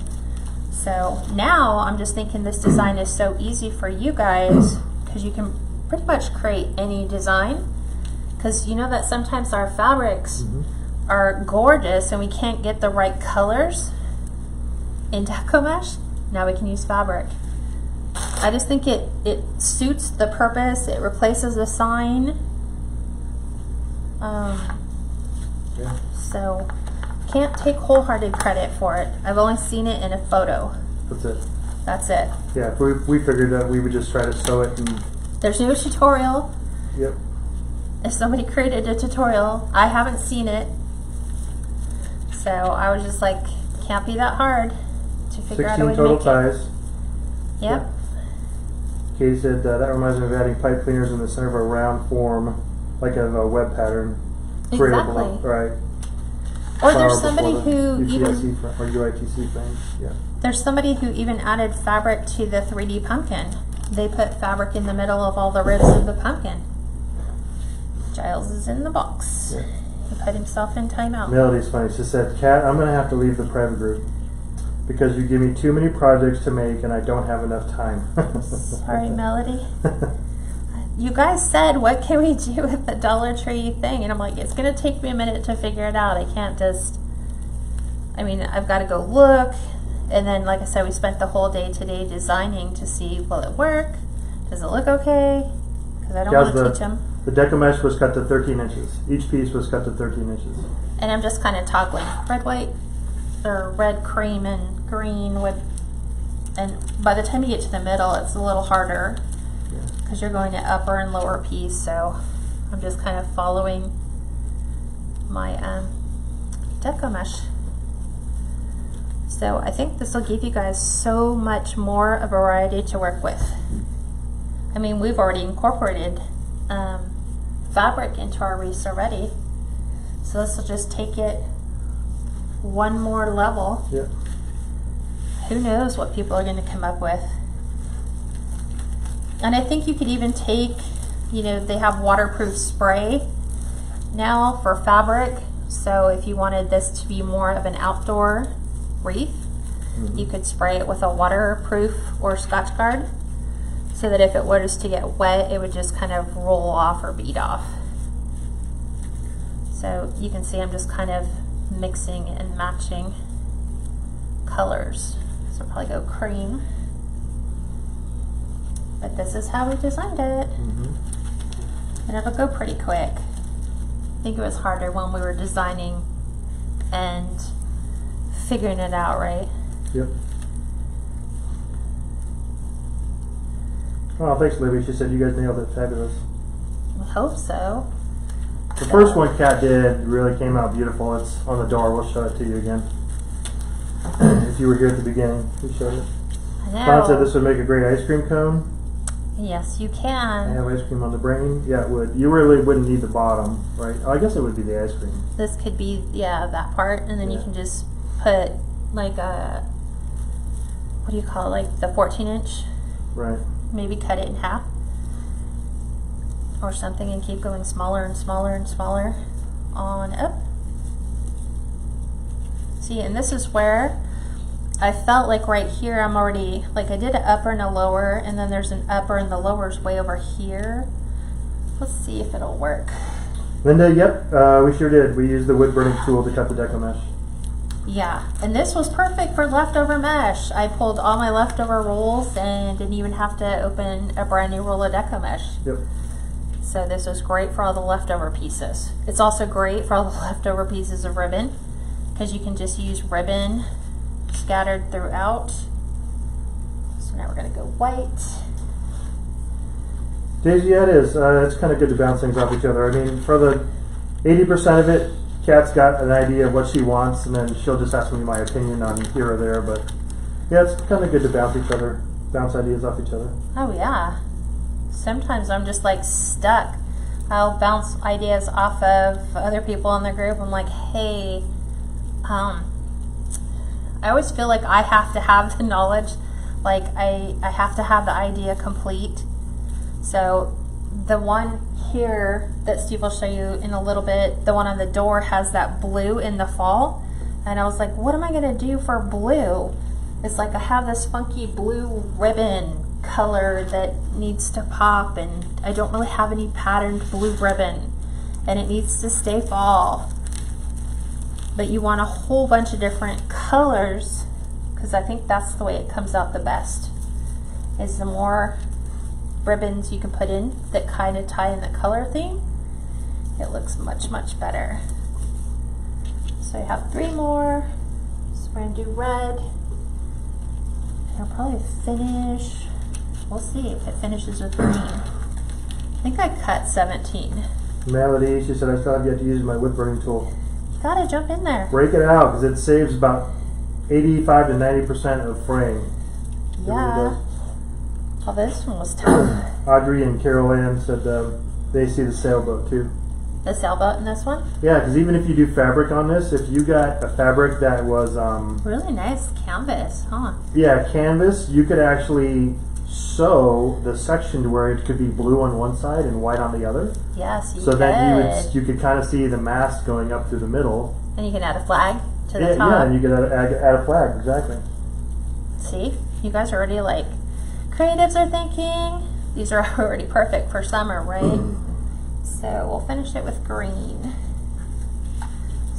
Speaker 1: So now I'm just thinking this design is so easy for you guys because you can pretty much create any design. Because you know that sometimes our fabrics are gorgeous and we can't get the right colors in deco mesh. Now we can use fabric. I just think it suits the purpose. It replaces the sign.
Speaker 2: Yeah.
Speaker 1: So can't take wholehearted credit for it. I've only seen it in a photo.
Speaker 2: That's it.
Speaker 1: That's it.
Speaker 2: Yeah, we figured that we would just try to sew it and...
Speaker 1: There's no tutorial.
Speaker 2: Yep.
Speaker 1: If somebody created a tutorial, I haven't seen it. So I was just like, can't be that hard to figure out a way
Speaker 2: 16
Speaker 1: to
Speaker 2: total
Speaker 1: make it.
Speaker 2: ties.
Speaker 1: Yep.
Speaker 2: Katie said that reminds me of adding pipe cleaners in the center of a round form, like of a web pattern.
Speaker 1: Exactly.
Speaker 2: Right.
Speaker 1: Or there's somebody who
Speaker 2: UTIC or UITC frame. Yeah.
Speaker 1: There's somebody who even added fabric to the 3D pumpkin. They put fabric in the middle of all the ribs of the pumpkin. Giles is in the box.
Speaker 2: Yeah.
Speaker 1: He put himself in timeout.
Speaker 2: Melody's funny. She said, "Kat, I'm going to have to leave the private group because you give me too many projects to make and I don't have enough time."
Speaker 1: Sorry, Melody. You guys said, what can we do with the Dollar Tree thing? And I'm like, it's going to take me a minute to figure it out. I can't just, I mean, I've got to go look. And then, like I said, we spent the whole day today designing to see, will it work? Does it look okay? Because I don't want to teach them.
Speaker 2: The deco mesh was cut to 13 inches. Each piece was cut to 13 inches.
Speaker 1: And I'm just kind of toggling red, white, or red, cream, and green would, and by the time you get to the middle, it's a little harder because you're going to upper and lower piece. So I'm just kind of following my deco mesh. So I think this will give you guys so much more of a variety to work with. I mean, we've already incorporated fabric into our wreaths already. So this will just take it one more level.
Speaker 2: Yeah.
Speaker 1: Who knows what people are going to come up with. And I think you could even take, you know, they have waterproof spray now for fabric. So if you wanted this to be more of an outdoor wreath, you could spray it with a waterproof or Scotch Guard so that if it was to get wet, it would just kind of roll off or bead off. So you can see I'm just kind of mixing and matching colors. So I'll probably go cream. But this is how we designed it. And it'll go pretty quick. I think it was harder when we were designing and figuring it out, right?
Speaker 2: Yep. Oh, thanks, Libby. She said you guys nailed it. Fabulous.
Speaker 1: I hope so.
Speaker 2: The first one Kat did really came out beautiful. It's on the door. We'll show it to you again. If you were here at the beginning, we showed it.
Speaker 1: I know.
Speaker 2: Ron said this would make a great ice cream cone.
Speaker 1: Yes, you
Speaker 2: I
Speaker 1: can.
Speaker 2: have ice cream on the brain. Yeah, it would. You really wouldn't need the bottom, right? Oh, I guess it would be the ice cream.
Speaker 1: This could be, yeah, that part, and then you can just put like a, what do you call it, like the 14-inch?
Speaker 2: Right.
Speaker 1: Maybe cut it in half or something and keep going smaller and smaller and smaller on up. See, and this is where I felt like right here I'm already, like I did an upper and a lower, and then there's an upper and the lower's way over here. Let's see if it'll work.
Speaker 2: Linda, yep, we sure did. We used the wood burning tool to cut the deco mesh.
Speaker 1: Yeah, and this was perfect for leftover mesh. I pulled all my leftover rolls and didn't even have to open a brand new roll of deco mesh.
Speaker 2: Yep.
Speaker 1: So this was great for all the leftover pieces. It's also great for all the leftover pieces of ribbon because you can just use ribbon scattered throughout. So now we're going to go white.
Speaker 2: Daisy, yeah, it is. It's kind of good to bounce things off each other. I mean, for the 80% of it, Kat's got an idea of what she wants, and then she'll just ask me my opinion on here or there. But yeah, it's kind of good to bounce ideas off each other.
Speaker 1: Oh yeah. Sometimes I'm just like stuck. I'll bounce ideas off of other people in the group. I'm like, hey, I always feel like I have to have the knowledge. Like I have to have the idea complete. So the one here that Steve will show you in a little bit, the one on the door has that blue in the fall. And I was like, what am I gonna do for blue? It's like I have this funky blue ribbon color that needs to pop, and I don't really have any patterned blue ribbon, and it needs to stay fall. But you want a whole bunch of different colors, because I think that's the way it comes out the best, is the more ribbons you can put in that kind of tie in the color theme, it looks much, much better. So I have 3 more. So we're gonna do red. I'll probably finish, we'll see if it finishes with green. I think I cut 17.
Speaker 2: Melody, she said I still have yet to use my wood burning tool.
Speaker 1: You gotta jump in there.
Speaker 2: Break it out, because it saves about 85 to 90% of fraying.
Speaker 1: Yeah. Oh, this one was tough.
Speaker 2: Audrey and Carol Ann said they see the sailboat too.
Speaker 1: The sailboat in this one?
Speaker 2: Yeah, because even if you do fabric on this, if you got a fabric that was
Speaker 1: Really nice canvas, huh?
Speaker 2: yeah, canvas, you could actually sew the section to where it could be blue on one side and white on the other.
Speaker 1: Yes, you
Speaker 2: So
Speaker 1: could.
Speaker 2: then you could kind of see the mast going up through the middle.
Speaker 1: And you can add a flag to the
Speaker 2: Yeah,
Speaker 1: top.
Speaker 2: yeah, and you could add a flag, exactly.
Speaker 1: See, you guys are already like, creatives are thinking. These are already perfect for summer, right? So we'll finish it with green.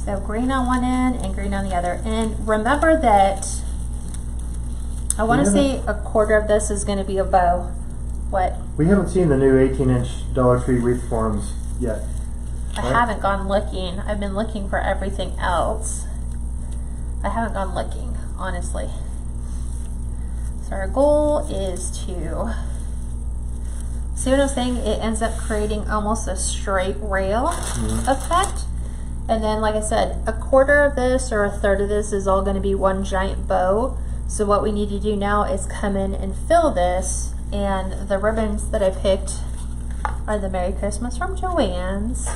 Speaker 1: So green on one end and green on the other. And remember that I want to say a quarter of this is going to be a bow. What?
Speaker 2: We haven't seen the new 18-inch Dollar Tree wreath forms yet.
Speaker 1: I haven't gone looking. I've been looking for everything else. I haven't gone looking, honestly. So our goal is to, see what I'm saying? It ends up creating almost a straight rail effect. And then, like I said, a quarter of this or a third of this is all going to be one giant bow. So what we need to do now is come in and fill this. And the ribbons that I picked are the Merry Christmas from Joann's.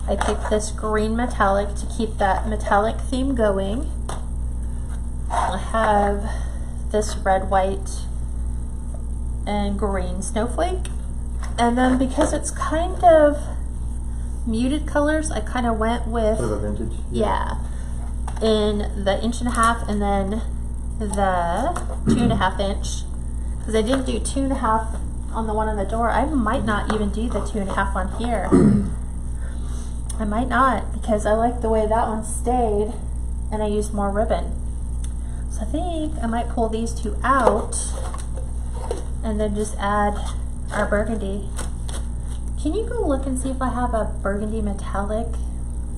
Speaker 1: I picked this green metallic to keep that metallic theme going. I have this red, white, and green snowflake. And then because it's kind of muted colors, I kind of went with,
Speaker 2: Sort of a vintage.
Speaker 1: yeah, in the 1.5 inch and then the 2.5 inch. Because I didn't do 2.5 on the one on the door. I might not even do the 2.5 on here. I might not, because I like the way that one stayed and I used more ribbon. So I think I might pull these two out and then just add our burgundy. Can you go look and see if I have a burgundy metallic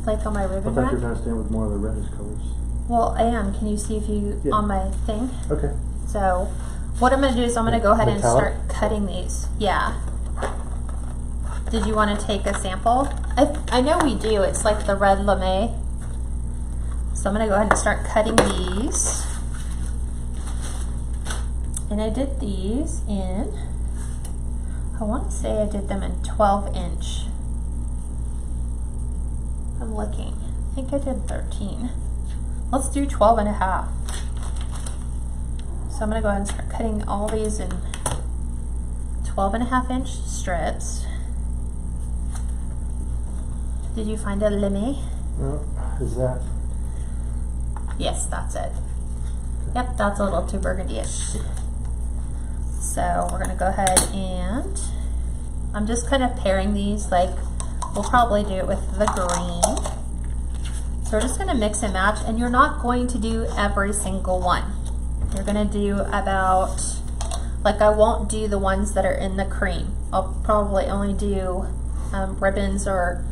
Speaker 1: like on my ribbon
Speaker 2: I thought
Speaker 1: rack?
Speaker 2: you were going to stay with more of the reddish colors.
Speaker 1: Well, I am. Can you see if you, on my thing?
Speaker 2: Okay.
Speaker 1: So what I'm going to do is I'm going to go ahead and
Speaker 2: Metallic?
Speaker 1: start cutting these. Yeah. Did you want to take a sample? I know we do. It's like the red lame. So I'm going to go ahead and start cutting these. And I did these in, I want to say I did them in 12 inch. I'm looking. I think I did 13. Let's do 12.5. So I'm going to go ahead and start cutting all these in 12.5 inch strips. Did you find a lime?
Speaker 2: Well, is that?
Speaker 1: Yes, that's it. Yep, that's a little too burgundy-ish. So we're going to go ahead and I'm just kind of pairing these, like we'll probably do it with the green. So we're just going to mix and match, and you're not going to do every single one. You're going to do about, like I won't do the ones that are in the cream. I'll probably only do ribbons or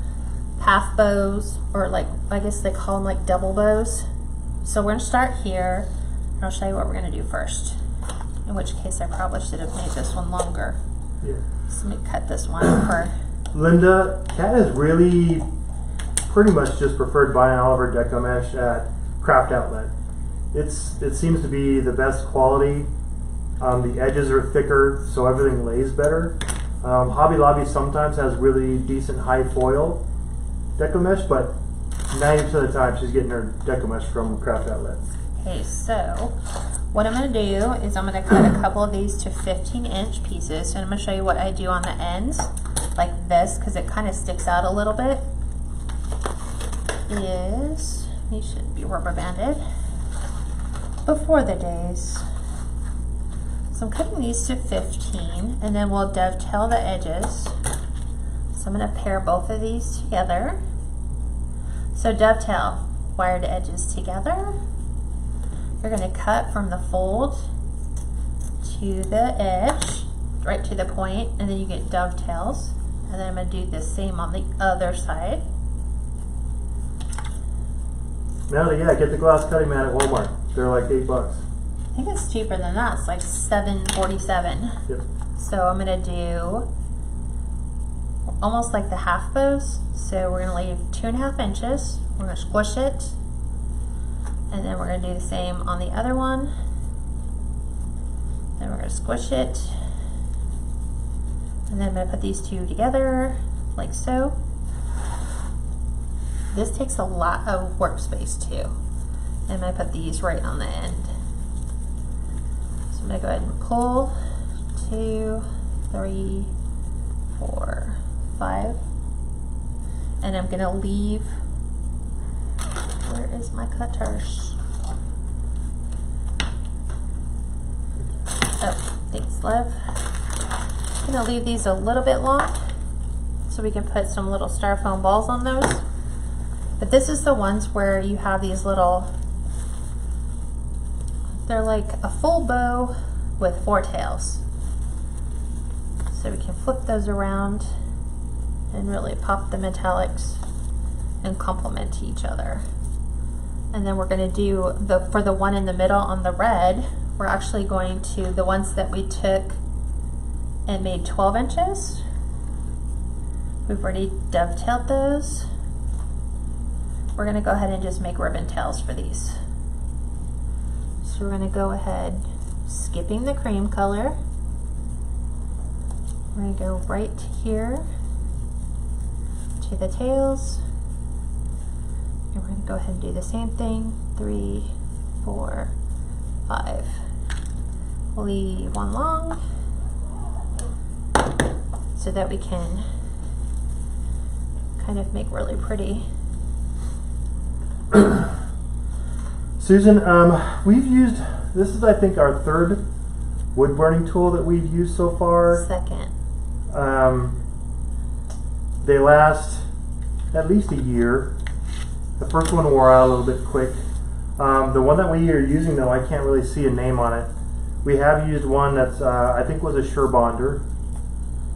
Speaker 1: half bows, or like, I guess they call them like double bows. So we're going to start here, and I'll show you what we're going to do first. In which case I probably should have made this one longer.
Speaker 2: Yeah.
Speaker 1: So let me cut this one for...
Speaker 2: Linda, Kat has really pretty much just preferred buying all of her deco mesh at Craft Outlet. It seems to be the best quality. The edges are thicker, so everything lays better. Hobby Lobby sometimes has really decent high foil deco mesh, but 90% of the time she's getting her deco mesh from Craft Outlet.
Speaker 1: Okay, so what I'm going to do is I'm going to cut a couple of these to 15-inch pieces, and I'm going to show you what I do on the ends, like this, because it kind of sticks out a little bit. These should be rubber banded before the days. So I'm cutting these to 15, and then we'll dovetail the edges. So I'm going to pair both of these together. So dovetail, wired edges together. You're going to cut from the fold to the edge, right to the point, and then you get dovetails. And then I'm going to do the same on the other side.
Speaker 2: Now, yeah, get the glass cutting mat at Walmart. They're like $8.
Speaker 1: I think it's cheaper than that. It's like $7.47.
Speaker 2: Yep.
Speaker 1: So I'm going to do almost like the half bows. So we're going to leave 2.5 inches. We're going to squish it. And then we're going to do the same on the other one. Then we're going to squish it. And then I'm gonna put these two together, like so. This takes a lot of workspace too. And I'm gonna put these right on the end. So I'm gonna go ahead and pull 2, 3, 4, 5. And I'm gonna leave, where is my cutters? Oh, thanks, love. I'm gonna leave these a little bit long so we can put some little styrofoam balls on those. But this is the ones where you have these little, they're like a full bow with 4 tails. So we can flip those around and really pop the metallics and complement each other. And then we're gonna do, for the one in the middle on the red, we're actually going to, the ones that we took and made 12 inches, we've already dovetailed those. We're gonna go ahead and just make ribbon tails for these. So we're gonna go ahead, skipping the cream color. We're gonna go right here to the tails. And we're gonna go ahead and do the same thing, 3, 4, 5. We'll leave one long so that we can kind of make really pretty.
Speaker 2: Susan, we've used, this is I think our 3rd wood burning tool that we've used so far.
Speaker 1: 2nd.
Speaker 2: They last at least a year. The first one wore out a little bit quick. The one that we are using though, I can't really see a name on it. We have used one that's, I think was a Sure Bonder.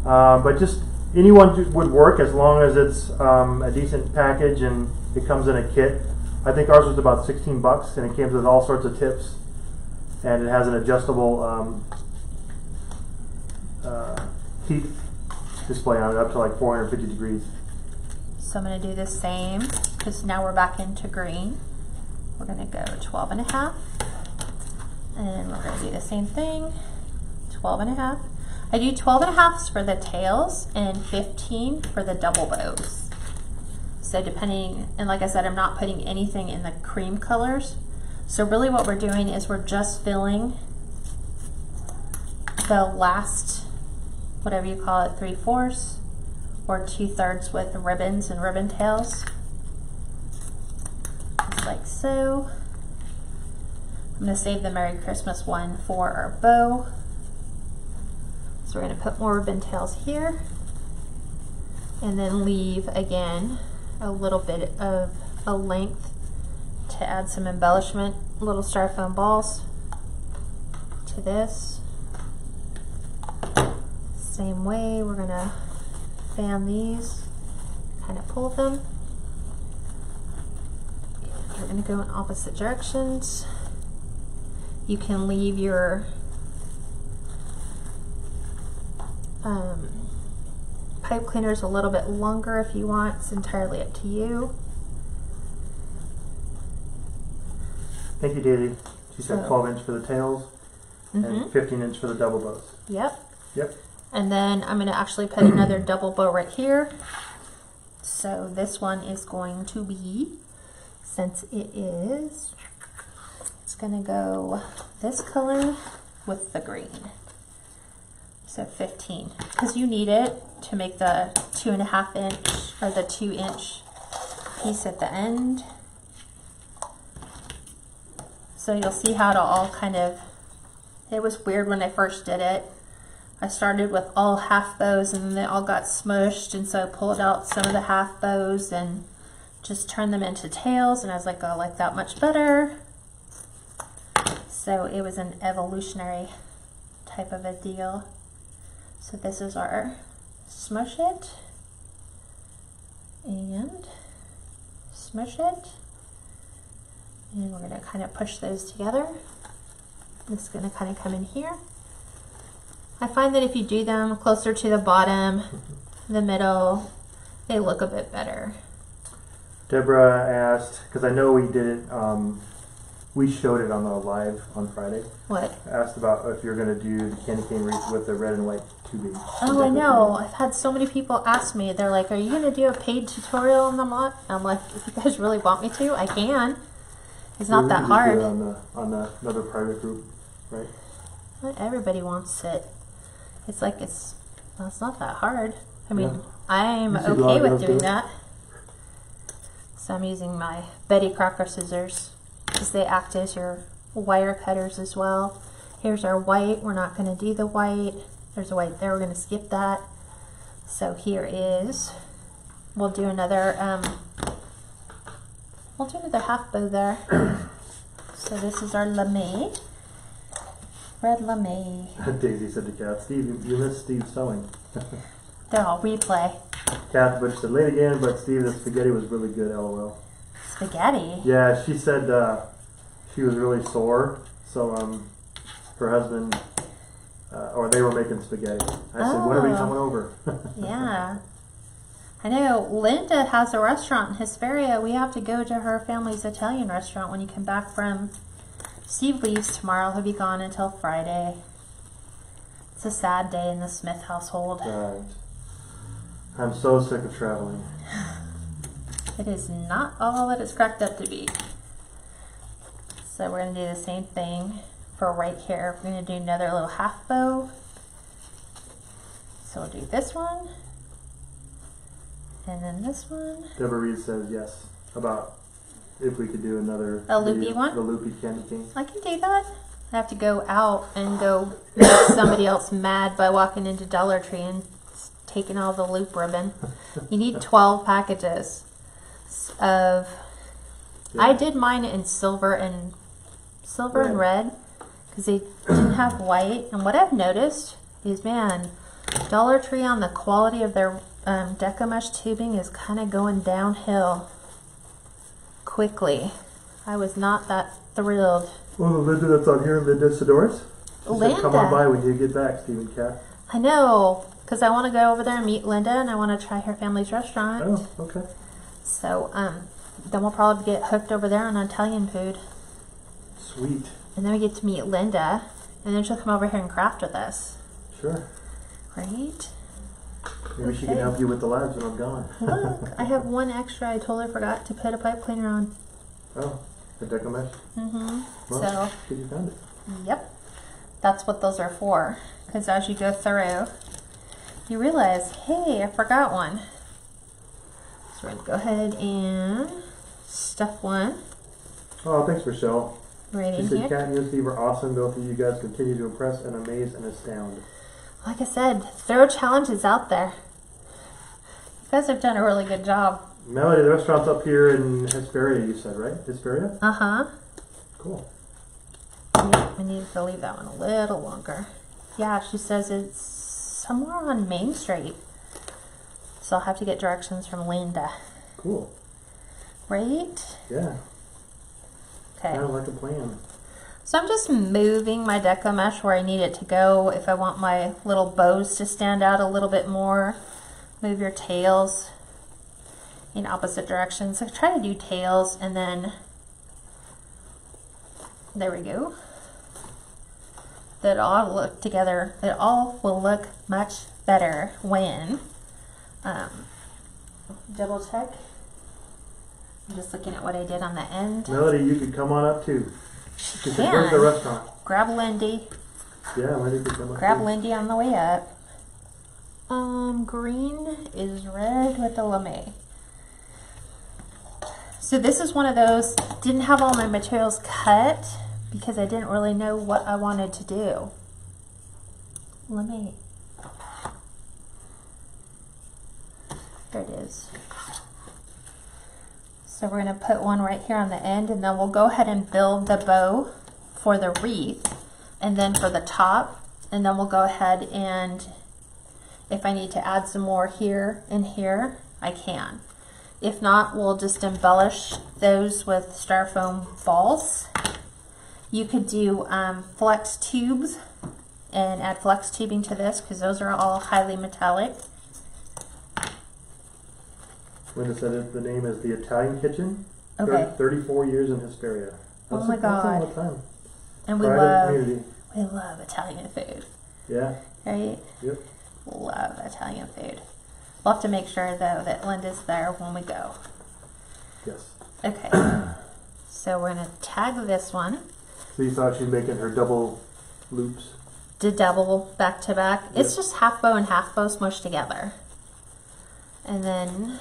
Speaker 2: But just anyone would work as long as it's a decent package and it comes in a kit. I think ours was about 16 bucks and it came with all sorts of tips. And it has an adjustable heat display on it up to like 450 degrees.
Speaker 1: So I'm going to do the same because now we're back into green. We're going to go 12.5, and we're going to do the same thing, 12.5. I do 12.5s for the tails and 15 for the double bows. So depending, and like I said, I'm not putting anything in the cream colors. So really what we're doing is we're just filling the last, whatever you call it, 3/4 or 2/3 with ribbons and ribbon tails. Just like so. I'm going to save the Merry Christmas one for our bow. So we're going to put more ribbon tails here and then leave again a little bit of a length to add some embellishment, little styrofoam balls to this. Same way, we're going to fan these, kind of pull them. We're going to go in opposite directions. You can leave your pipe cleaners a little bit longer if you want. It's entirely up to you.
Speaker 2: Thank you, Daisy. She said 12 inch for the tails and 15 inch for the double bows.
Speaker 1: Yep.
Speaker 2: Yep.
Speaker 1: And then I'm going to actually put another double bow right here. So this one is going to be, since it's going to go this color with the green. So 15, because you need it to make the 2.5 inch or the 2 inch piece at the end. So you'll see how it'll all kind of, it was weird when I first did it. I started with all half bows and then they all got smushed, and so I pulled out some of the half bows and just turned them into tails, and I was like, oh, I like that much better. So it was an evolutionary type of a deal. So this is our smush it and smush it. And we're going to kind of push those together. This is going to kind of come in here. I find that if you do them closer to the bottom, the middle, they look a bit better.
Speaker 2: Deborah asked, because I know we did it We showed it on the live on Friday.
Speaker 1: What?
Speaker 2: I asked about if you're going to do the candy cane wreath with the red and white tubing.
Speaker 1: Oh, I know. I've had so many people ask me. They're like, "Are you going to do a paid tutorial on the mod?" I'm like, "If you guys really want me to, I can. It's not that hard."
Speaker 2: Do it on the another private group, right?
Speaker 1: Not everybody wants it. It's like it's not that hard. I mean,
Speaker 2: Yeah.
Speaker 1: I'm
Speaker 2: You should
Speaker 1: okay
Speaker 2: go out
Speaker 1: with
Speaker 2: and
Speaker 1: doing
Speaker 2: do it.
Speaker 1: that. So I'm using my Betty Crocker scissors because they act as your wire cutters as well. Here's our white. We're not going to do the white. There's a white there. We're going to skip that. So here is. We'll do another half bow there. So this is our lame. Red lame.
Speaker 2: Daisy said to Kath, "Steve, you missed Steve sewing."
Speaker 1: They're all replay.
Speaker 2: Kath Butch said, "Late again, but Steve, the spaghetti was really good, LOL."
Speaker 1: Spaghetti?
Speaker 2: Yeah, she said she was really sore, so her husband, or they were making spaghetti. I said, "When are we coming over?"
Speaker 1: Yeah. I know Linda has a restaurant in Hesperia. We have to go to her family's Italian restaurant when you come back from... Steve leaves tomorrow. He'll be gone until Friday. It's a sad day in the Smith household.
Speaker 2: Right. I'm so sick of traveling.
Speaker 1: It is not all that it's cracked up to be. So we're going to do the same thing for right here. We're going to do another little half bow. So we'll do this one. And then this one.
Speaker 2: Deborah Reed says yes about if we could do another
Speaker 1: A loopy one?
Speaker 2: the loopy candy cane.
Speaker 1: I can do that. I have to go out and go make somebody else mad by walking into Dollar Tree and taking all the loop ribbon. You need 12 packages of...
Speaker 2: Yeah.
Speaker 1: I did mine in silver and red because they didn't have white. And what I've noticed is, man, Dollar Tree on the quality of their Deco Mesh tubing is kind of going downhill quickly. I was not that thrilled.
Speaker 2: Well, Linda that's on here, Linda Sidorus.
Speaker 1: Linda.
Speaker 2: Said, "Come on by when you get back, Stephen Cat."
Speaker 1: I know, because I want to go over there and meet Linda, and I want to try her family's restaurant.
Speaker 2: Oh, okay.
Speaker 1: So, then we'll probably get hooked over there on Italian food.
Speaker 2: Sweet.
Speaker 1: And then we get to meet Linda, and then she'll come over here and craft with us.
Speaker 2: Sure.
Speaker 1: Right?
Speaker 2: Maybe she can help you with the labs when I'm gone.
Speaker 1: Look, I have one extra. I totally forgot to put a pipe cleaner on.
Speaker 2: Oh, the Deco Mesh?
Speaker 1: Mm-hmm.
Speaker 2: Well,
Speaker 1: So,
Speaker 2: good you found it.
Speaker 1: yep. That's what those are for. Because as you go through, you realize, hey, I forgot one. So we're going to go ahead and stuff one
Speaker 2: Oh, thanks, Michelle.
Speaker 1: right
Speaker 2: She
Speaker 1: in
Speaker 2: said,
Speaker 1: here.
Speaker 2: "Cat and Steve are awesome. Both of you guys continue to impress and amaze and astound."
Speaker 1: Like I said, throw challenges out there. You guys have done a really good job.
Speaker 2: Melody, the restaurant's up here in Hesperia, you said, right? Hesperia?
Speaker 1: Uh-huh.
Speaker 2: Cool.
Speaker 1: Yeah, I need to leave that one a little longer. Yeah, she says it's somewhere on Main Street. So I'll have to get directions from Linda.
Speaker 2: Cool.
Speaker 1: Right?
Speaker 2: Yeah.
Speaker 1: Okay.
Speaker 2: Sounds like a plan.
Speaker 1: So I'm just moving my Deco Mesh where I need it to go. If I want my little bows to stand out a little bit more, move your tails in opposite directions. So try to do tails and then, there we go. That all look together. It all will look much better when, double check. I'm just looking at what I did on the end.
Speaker 2: Melody, you could come on up too. She said,
Speaker 1: Can.
Speaker 2: "Where's the restaurant?"
Speaker 1: Grab Lindy.
Speaker 2: Yeah, Lindy could come up
Speaker 1: Grab
Speaker 2: too.
Speaker 1: Lindy on the way up. Green is red with the lame. So this is one of those, didn't have all my materials cut because I didn't really know what I wanted to do. Lame. There it is. So we're going to put one right here on the end, and then we'll go ahead and build the bow for the wreath, and then for the top, and then we'll go ahead and if I need to add some more here and here, I can. If not, we'll just embellish those with styrofoam balls. You could do flex tubes and add flex tubing to this because those are all highly metallic.
Speaker 2: Linda said the name is the Italian Kitchen.
Speaker 1: Okay.
Speaker 2: 34 years in Hesperia.
Speaker 1: Oh my God.
Speaker 2: Time.
Speaker 1: And
Speaker 2: Pride of community.
Speaker 1: we love Italian food.
Speaker 2: Yeah.
Speaker 1: Right?
Speaker 2: Yep.
Speaker 1: Love Italian food. We'll have to make sure though that Linda's there when we go.
Speaker 2: Yes.
Speaker 1: Okay. So we're gonna tag this one.
Speaker 2: So you thought she's making her double loops?
Speaker 1: To double back to back.
Speaker 2: Yep.
Speaker 1: It's just half bow and half bow smushed together. And then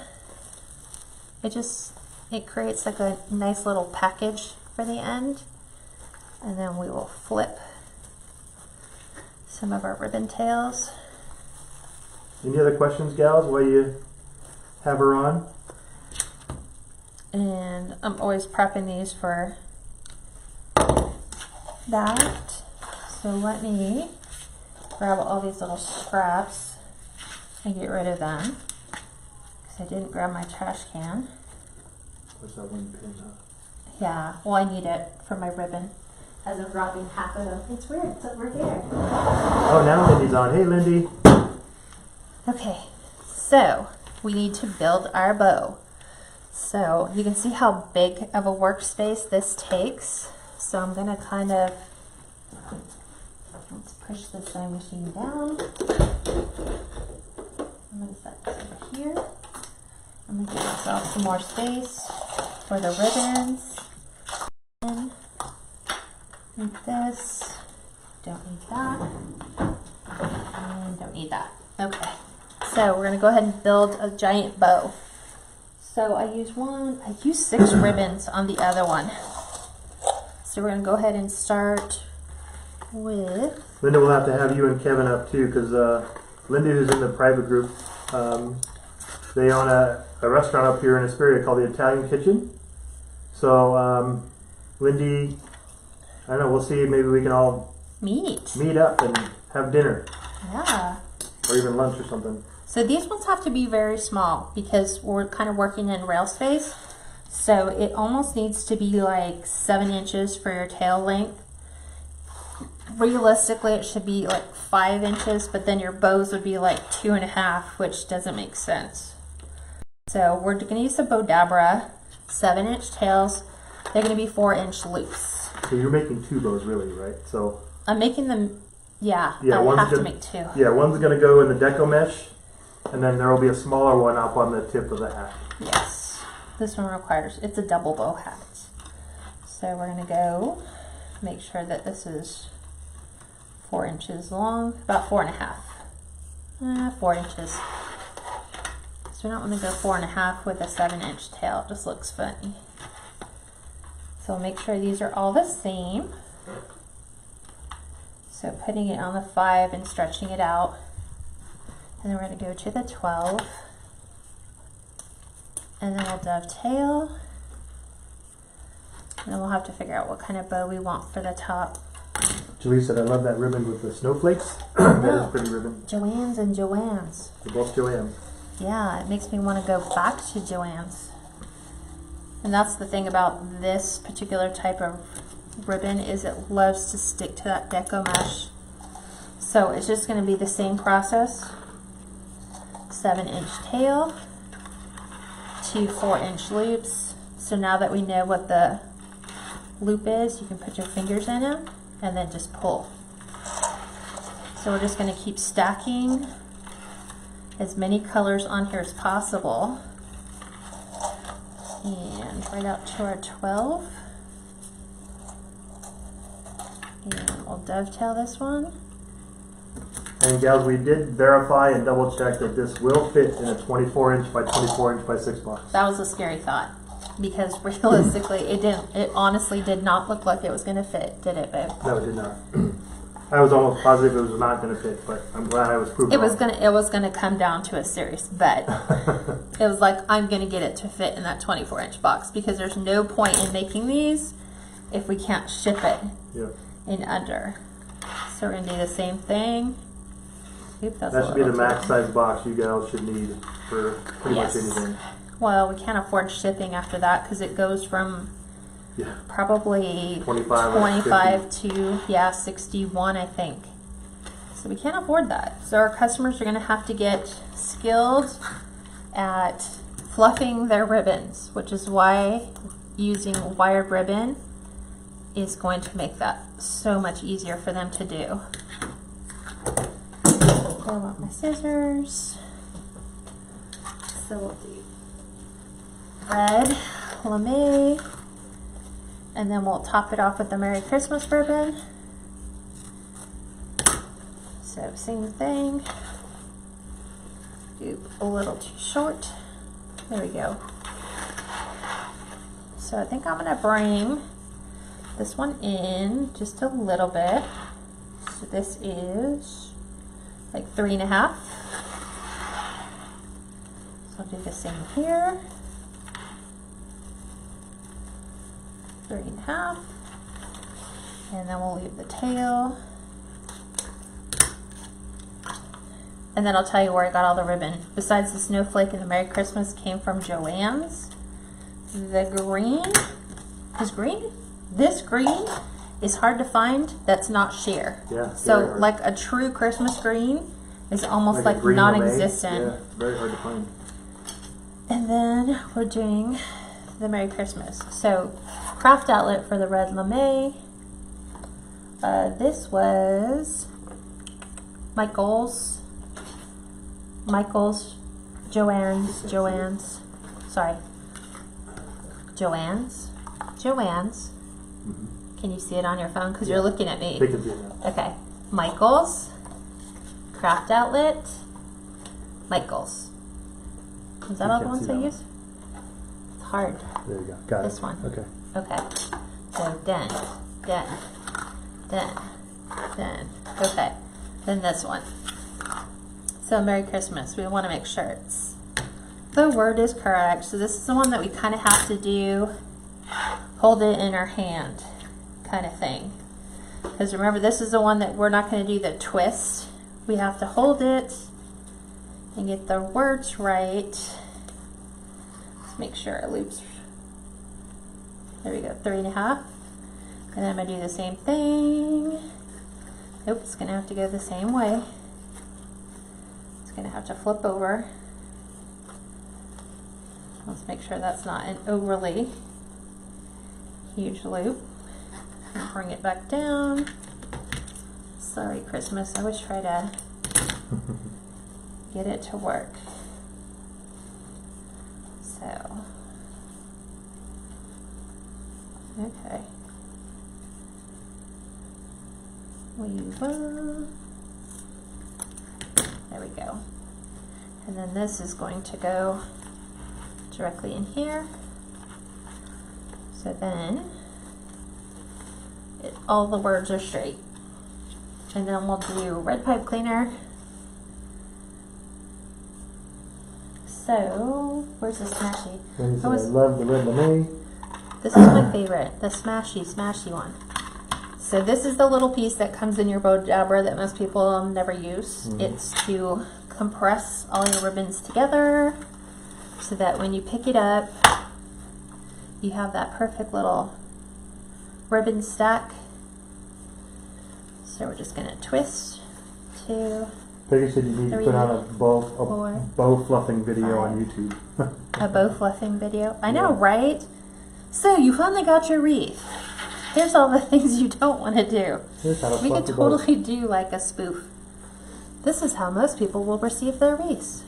Speaker 1: it creates like a nice little package for the end. And then we will flip some of our ribbon tails.
Speaker 2: Any other questions, gals, while you have her on?
Speaker 1: And I'm always prepping these for that. So let me grab all these little scraps and get rid of them. Because I didn't grab my trash can.
Speaker 2: What's that one pin up?
Speaker 1: Yeah, well I need it for my ribbon. As I'm dropping half of them. It's weird, it's over here.
Speaker 2: Oh, now Lindy's on. Hey, Lindy.
Speaker 1: Okay, so we need to build our bow. So you can see how big of a workspace this takes. So I'm gonna kind of, let's push the sewing machine down. I'm gonna set this over here. I'm gonna give myself some more space for the ribbons. And need this, don't need that, and don't need that. Okay, so we're gonna go ahead and build a giant bow. So I use 6 ribbons on the other one. So we're gonna go ahead and start with...
Speaker 2: Linda will have to have you and Kevin up too, because Linda, who's in the private group, they own a restaurant up here in Hesperia called the Italian Kitchen. So Lindy, I don't know, we'll see, maybe we can all meet up and have dinner.
Speaker 1: Yeah.
Speaker 2: Or even lunch or something.
Speaker 1: So these ones have to be very small because we're kind of working in rail space. So it almost needs to be like 7 inches for your tail length. Realistically, it should be like 5 inches, but then your bows would be like 2.5, which doesn't make sense. So we're going to use the Bodabra 7-inch tails. They're going to be 4-inch loops.
Speaker 2: So you're making 2 bows really, right? So
Speaker 1: I'm making them, yeah I have to make 2.
Speaker 2: Yeah, one's going to go in the deco mesh, and then there will be a smaller one up on the tip of the hat.
Speaker 1: Yes, this one requires, it's a double bow hat. So we're going to go make sure that this is 4 inches long, about 4.5. 4 inches. So we don't want to go 4.5 with a 7-inch tail, it just looks funny. So make sure these are all the same. So putting it on the 5 and stretching it out. And then we're going to go to the 12. And then we'll dovetail. And then we'll have to figure out what kind of bow we want for the top.
Speaker 2: Julie said, I love that ribbon with the snowflakes. That is a pretty ribbon.
Speaker 1: Joanne's and Joanne's.
Speaker 2: They're both Joanne.
Speaker 1: Yeah, it makes me want to go back to Joanne's. And that's the thing about this particular type of ribbon is it loves to stick to that deco mesh. So it's just going to be the same process. 7-inch tail, 2 4-inch loops. So now that we know what the loop is, you can put your fingers in it and then just pull. So we're just going to keep stacking as many colors on here as possible. And right out to our 12. And we'll dovetail this one.
Speaker 2: And gals, we did verify and double check that this will fit in a 24-inch by 24-inch by 6 box.
Speaker 1: That was a scary thought because realistically it didn't. It honestly did not look like it was going to fit, did it, babe?
Speaker 2: No, it did not. I was almost positive it was not going to fit, but I'm glad I was proven wrong.
Speaker 1: It was gonna come down to a serious bet. It was like, I'm gonna get it to fit in that 24-inch box because there's no point in making these if we can't ship it in under. So we're gonna do the same thing. Oop, that
Speaker 2: should be the max size box you gals should need for pretty much anything.
Speaker 1: Well, we can't afford shipping after that because it goes from probably 25 to 61, I think. So we can't afford that. So our customers are going to have to get skilled at fluffing their ribbons, which is why using wired ribbon is going to make that so much easier for them to do. I want my scissors. So we'll do red lame, and then we'll top it off with the Merry Christmas ribbon. So same thing. Do a little too short. There we go. So I think I'm gonna bring this one in just a little bit. So this is like 3.5. So I'll do the same here. 3.5. And then we'll leave the tail. And then I'll tell you where I got all the ribbon. Besides the snowflake and the Merry Christmas came from Joann's. The green is green. This green is hard to find that's not sheer.
Speaker 2: Yeah.
Speaker 1: So like a true Christmas green is almost like non-existent.
Speaker 2: Yeah, very hard to find.
Speaker 1: And then we're doing the Merry Christmas. So craft outlet for the red lame. This was Joann's,
Speaker 2: Mm-hmm.
Speaker 1: Can you see it on your phone? Because you're looking at me.
Speaker 2: They can see it now.
Speaker 1: Okay. Michael's, craft outlet, Michael's. Is that all the ones I use? It's hard.
Speaker 2: There you go. Got it.
Speaker 1: This one.
Speaker 2: Okay.
Speaker 1: Okay. So then. Okay. Then this one. So Merry Christmas. We want to make sure the word is correct. So this is the one that we kind of have to do. Hold it in our hand kind of thing. Because remember, this is the one that we're not going to do the twist. We have to hold it and get the words right. Let's make sure it loops. There we go, 3.5. And then I'm going to do the same thing. Nope, it's going to have to go the same way. It's going to have to flip over. Let's make sure that's not an overly huge loop. And bring it back down. Sorry, Christmas. I always try to get it to work. So, okay. There we go. And then this is going to go directly in here. So then all the words are straight. And then we'll do red pipe cleaner. So, where's the smashy?
Speaker 2: I love the red lame.
Speaker 1: This is my favorite, the smashy one. So this is the little piece that comes in your bow jabber that most people never use. It's to compress all your ribbons together so that when you pick it up, you have that perfect little ribbon stack. So we're just gonna twist 2.
Speaker 2: Peggy said you need to put on a bow fluffing video on YouTube.
Speaker 1: A bow fluffing video? I know, right? So you finally got your wreath. Here's all the things you don't want to do. We could totally do like a spoof. This is how most people will receive their wreaths.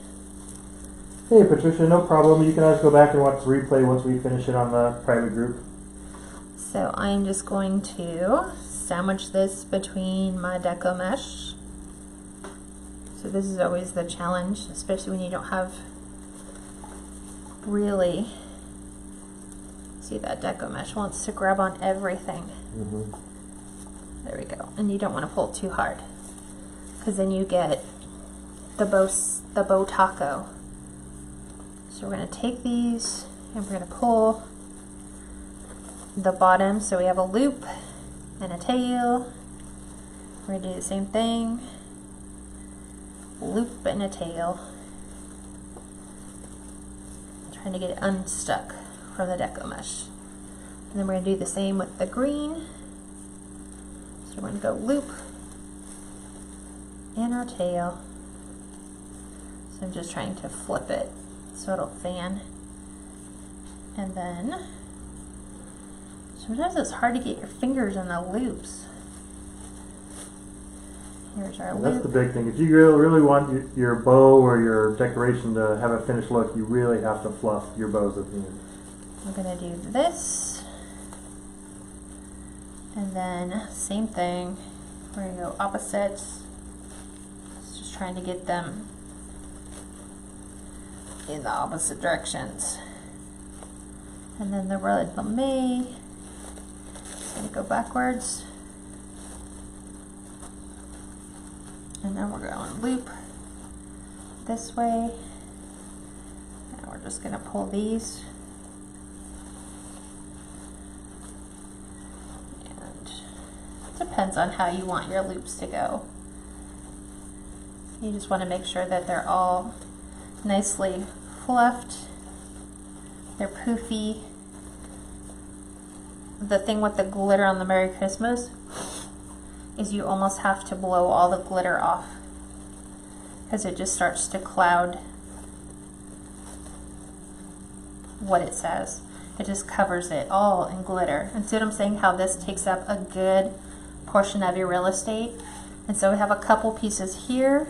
Speaker 2: Hey Patricia, no problem. You can always go back and watch the replay once we finish it on the private group.
Speaker 1: So I'm just going to sandwich this between my deco mesh. So this is always the challenge, especially when you don't have really, see that deco mesh wants to grab on everything. There we go. And you don't want to pull too hard because then you get the bow taco. So we're going to take these and we're going to pull the bottom so we have a loop and a tail. We're going to do the same thing. Loop and a tail. I'm trying to get it unstuck from the deco mesh. And then we're going to do the same with the green. So we're going to go loop and our tail. So I'm just trying to flip it so it'll fan. And then Sometimes it's hard to get your fingers in the loops. Here's our
Speaker 2: That's
Speaker 1: loop.
Speaker 2: the big thing. If you really want your bow or your decoration to have a finished look, you really have to fluff your bows at the end.
Speaker 1: We're gonna do this. And then same thing. We're gonna go opposites. It's just trying to get them in the opposite directions. And then the red lame. It's gonna go backwards. And then we're going loop this way. And we're just gonna pull these. And it depends on how you want your loops to go. You just wanna make sure that they're all nicely fluffed. They're poofy. The thing with the glitter on the Merry Christmas is you almost have to blow all the glitter off because it just starts to cloud what it says. It just covers it all in glitter. And see what I'm saying? How this takes up a good portion of your real estate. And so we have a couple pieces here.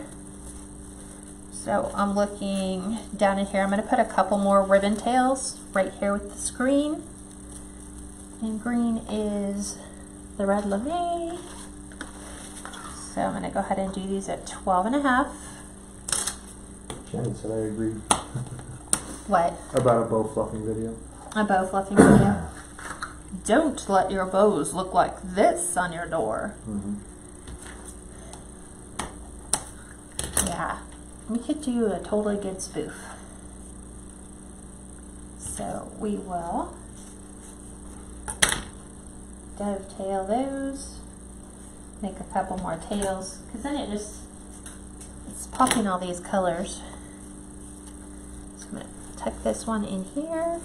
Speaker 1: So I'm looking down in here. I'm going to put a couple more ribbon tails right here with this green. And green is the red lame. So I'm going to go ahead and do these at 12.5.
Speaker 2: Shannon said I agree.
Speaker 1: What?
Speaker 2: About a bow fluffing video.
Speaker 1: A bow fluffing video. Don't let your bows look like this on your door.
Speaker 2: Mm-hmm.
Speaker 1: Yeah, we could do a totally good spoof. So we will dovetail those. Make a couple more tails, because then it's popping all these colors. So I'm going to tuck this one in here.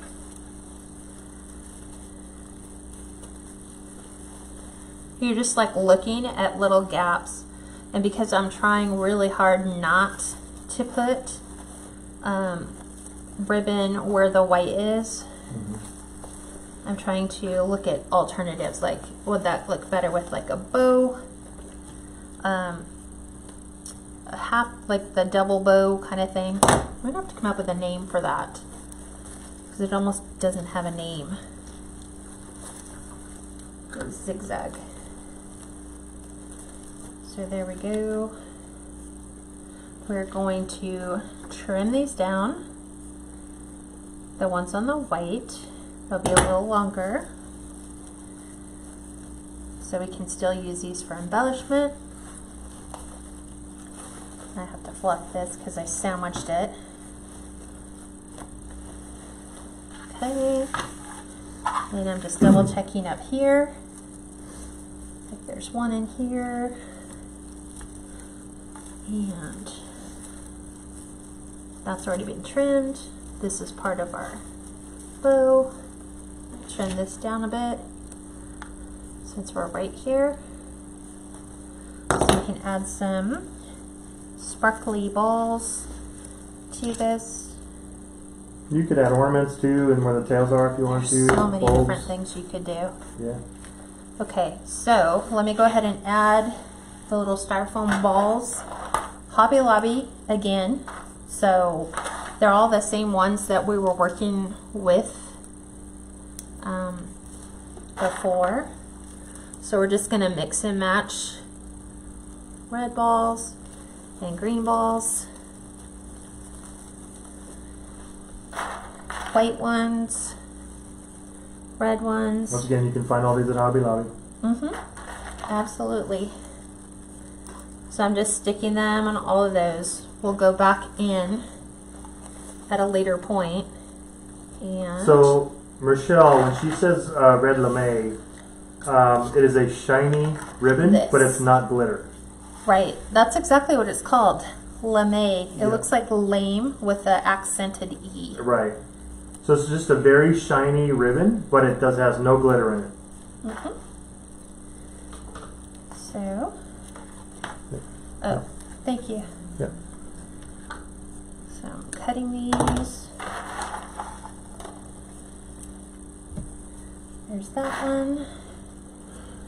Speaker 1: You're just like looking at little gaps, and because I'm trying really hard not to put ribbon where the white is, I'm trying to look at alternatives, like would that look better with like a bow, a half, like the double bow kind of thing. I'm gonna have to come up with a name for that because it almost doesn't have a name. Go zigzag. So there we go. We're going to trim these down. The ones on the white, they'll be a little longer, so we can still use these for embellishment. I have to fluff this because I sandwiched it. Okay, and I'm just double checking up here. I think there's one in here, and that's already been trimmed. This is part of our bow. Trim this down a bit since we're right here. So we can add some sparkly balls to this.
Speaker 2: You could add ornaments too, and where the tails are if you want to.
Speaker 1: So many
Speaker 2: bulbs.
Speaker 1: different things you could do.
Speaker 2: Yeah.
Speaker 1: Okay, so let me go ahead and add the little styrofoam balls. Hobby Lobby again. So they're all the same ones that we were working with before. So we're just going to mix and match red balls and green balls, white ones, red ones.
Speaker 2: Once again, you can find all these at Hobby Lobby.
Speaker 1: Absolutely. So I'm just sticking them on all of those. We'll go back in at a later point. And
Speaker 2: So, Michelle, when she says red lame, it is a shiny ribbon,
Speaker 1: This.
Speaker 2: but it's not glitter.
Speaker 1: right, that's exactly what it's called. Lame. It
Speaker 2: Yeah.
Speaker 1: looks like lame with the accented E.
Speaker 2: Right. So it's just a very shiny ribbon, but it has no glitter in it.
Speaker 1: So, oh, thank you.
Speaker 2: Yep.
Speaker 1: So I'm cutting these. There's that one.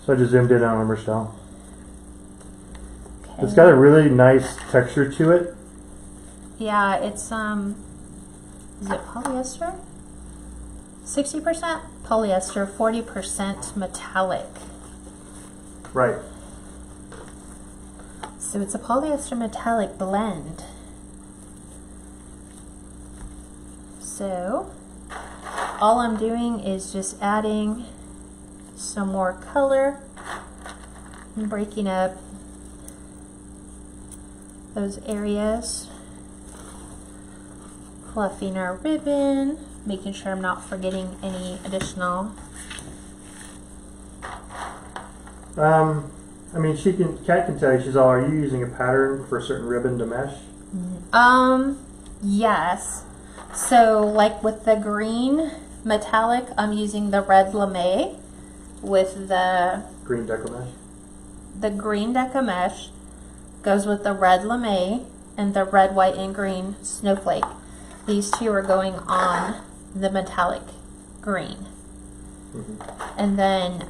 Speaker 2: So I just zoomed in on Rochelle.
Speaker 1: Okay.
Speaker 2: It's got a really nice texture to it.
Speaker 1: Yeah, it's is it polyester? 60% polyester, 40% metallic.
Speaker 2: Right.
Speaker 1: So it's a polyester metallic blend. So all I'm doing is just adding some more color and breaking up those areas. Fluffing our ribbon, making sure I'm not forgetting any additional.
Speaker 2: I mean, Kat can tell you, she's all, are you using a pattern for a certain ribbon to mesh?
Speaker 1: Yes. So like with the green metallic, I'm using the red lame with the
Speaker 2: Green deco mesh?
Speaker 1: the green deca mesh goes with the red lame and the red, white, and green snowflake. These two are going on the metallic green.
Speaker 2: Mm-hmm.
Speaker 1: And then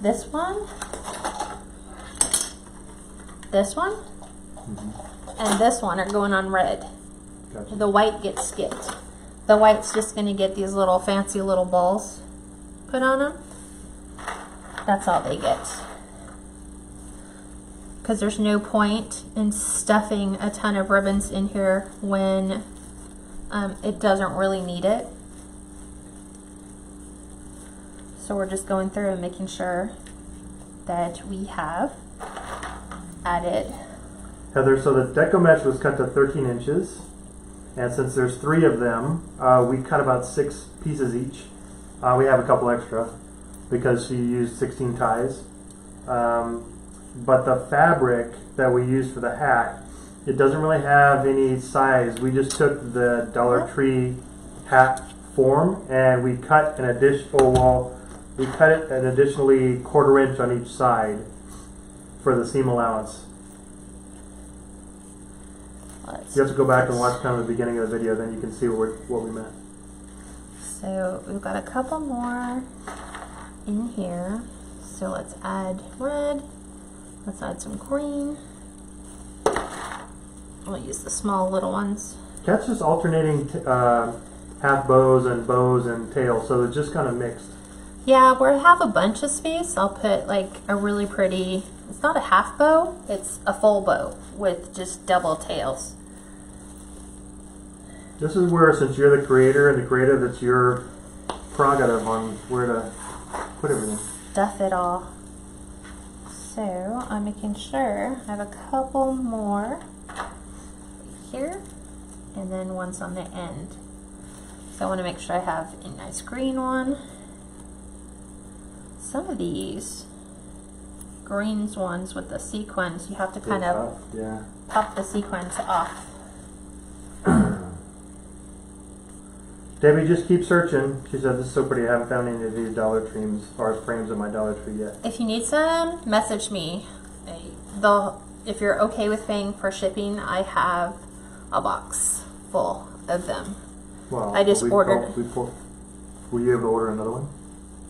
Speaker 1: this one,
Speaker 2: Mm-hmm.
Speaker 1: and this one are going on red.
Speaker 2: Gotcha.
Speaker 1: The white gets skipped. The white's just going to get these little fancy little balls put on them. That's all they get. Because there's no point in stuffing a ton of ribbons in here when it doesn't really need it. So we're just going through and making sure that we have added.
Speaker 2: Heather, so the deco mesh was cut to 13 inches. And since there's 3 of them, we cut about 6 pieces each. We have a couple extra because she used 16 ties. But the fabric that we used for the hat, it doesn't really have any size. We just took the Dollar Tree hat form and we cut an additional, we cut it an additionally 1/4 inch on each side for the seam allowance. You have to go back and watch kind of the beginning of the video, then you can see what we meant.
Speaker 1: So we've got a couple more in here. So let's add red. Let's add some green. We'll use the small little ones.
Speaker 2: Kat's just alternating half bows and tails, so it's just kind of mixed.
Speaker 1: Yeah, where I have a bunch of space, I'll put like a really pretty, it's not a half bow, it's a full bow with just double tails.
Speaker 2: This is where, since you're the creator and the creative, it's your prerogative on where to put everything.
Speaker 1: Stuff it all. So I'm making sure I have a couple more here and then ones on the end. So I want to make sure I have a nice green one. Some of these greens ones with the sequins, you have to kind of pop the sequins off.
Speaker 2: Debbie, just keep searching. She said, this is so pretty. I haven't found any of these Dollar Trees or frames in my Dollar Tree yet.
Speaker 1: If you need some, message me. If you're okay with paying for shipping, I have a box full of them.
Speaker 2: Well,
Speaker 1: I just ordered.
Speaker 2: Were you able to order another one?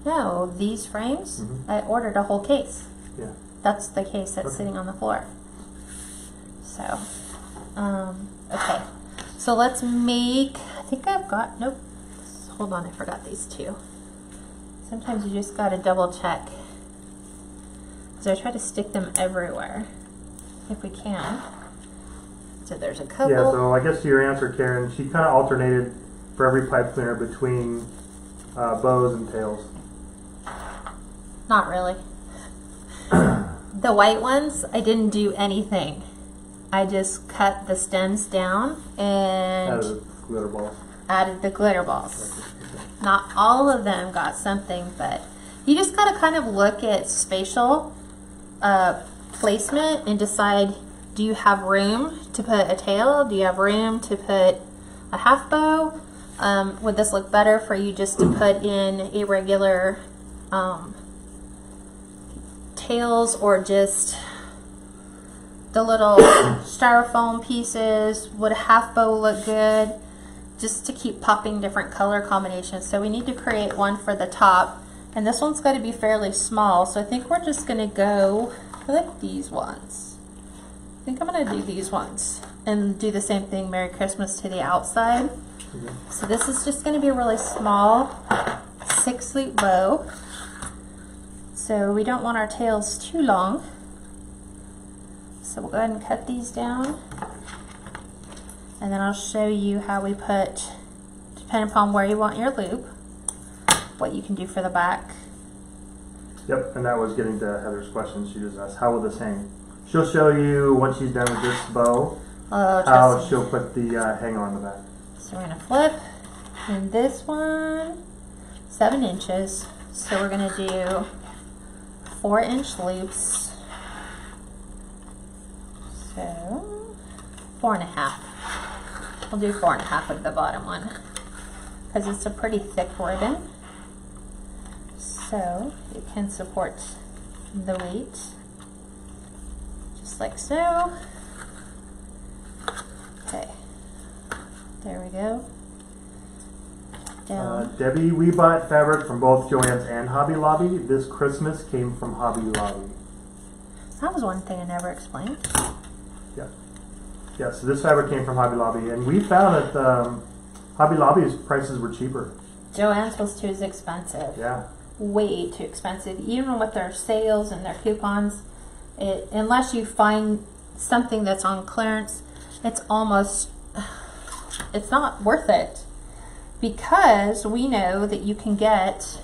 Speaker 1: No, these frames, I ordered a whole case.
Speaker 2: Yeah.
Speaker 1: That's the case that's sitting on the floor. So, okay. So let's make, I think I've got, nope. Hold on, I forgot these two. Sometimes you just gotta double check. So I try to stick them everywhere, if we can. So there's a couple.
Speaker 2: Yeah, so I guess to your answer, Karen, she kind of alternated for every pipe cleaner between bows and tails.
Speaker 1: Not really. The white ones, I didn't do anything. I just cut the stems down and added the glitter balls. Not all of them got something, but you just gotta kind of look at spatial placement and decide, do you have room to put a tail? Do you have room to put a half bow? Would this look better for you just to put in a regular tails, or just the little styrofoam pieces? Would a half bow look good? just to keep popping different color combinations. So we need to create one for the top, and this one's going to be fairly small, so I think we're just going to go with these ones. I think I'm going to do these ones and do the same thing, Merry Christmas to the outside.
Speaker 2: Okay.
Speaker 1: So this is just going to be a really small 6-loop bow. So we don't want our tails too long. So we'll go ahead and cut these down. And then I'll show you how we put, depending upon where you want your loop, what you can do for the back.
Speaker 2: Yep, and that was getting to Heather's question. She just asked, how will this hang? She'll show you once she's done with this bow, how she'll put the hanger on the back.
Speaker 1: So we're going to flip, and this one, 7 inches. So we're going to do 4-inch loops. So 4.5. We'll do 4.5 with the bottom one because it's a pretty thick ribbon, so it can support the weight, just like so. Okay, there we go. Down.
Speaker 2: Debbie, we bought fabric from both Joann's and Hobby Lobby. This Christmas came from Hobby Lobby.
Speaker 1: That was one thing I never explained.
Speaker 2: Yeah. Yeah, so this fabric came from Hobby Lobby, and we found that Hobby Lobby's prices were cheaper.
Speaker 1: Joann's was too expensive.
Speaker 2: Yeah.
Speaker 1: Way too expensive. Even with their sales and their coupons, unless you find something that's on clearance, it's not worth it. Because we know that you can get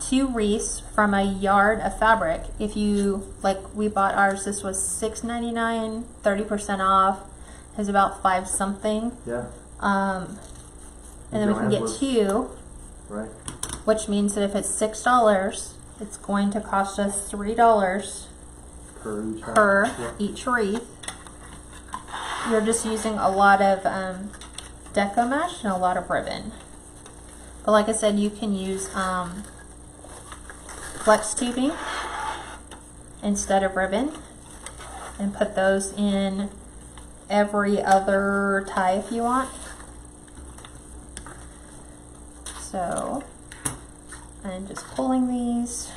Speaker 1: 2 wreaths from a yard of fabric. If you, like we bought ours, this was $6.99, 30% off, is about 5 something.
Speaker 2: Yeah.
Speaker 1: And then we can get 2,
Speaker 2: right,
Speaker 1: which means that if it's $6, it's going to cost us $3 per each wreath. You're just using a lot of deco mesh and a lot of ribbon. But like I said, you can use flex tubing instead of ribbon and put those in every other tie if you want. So I'm just pulling these.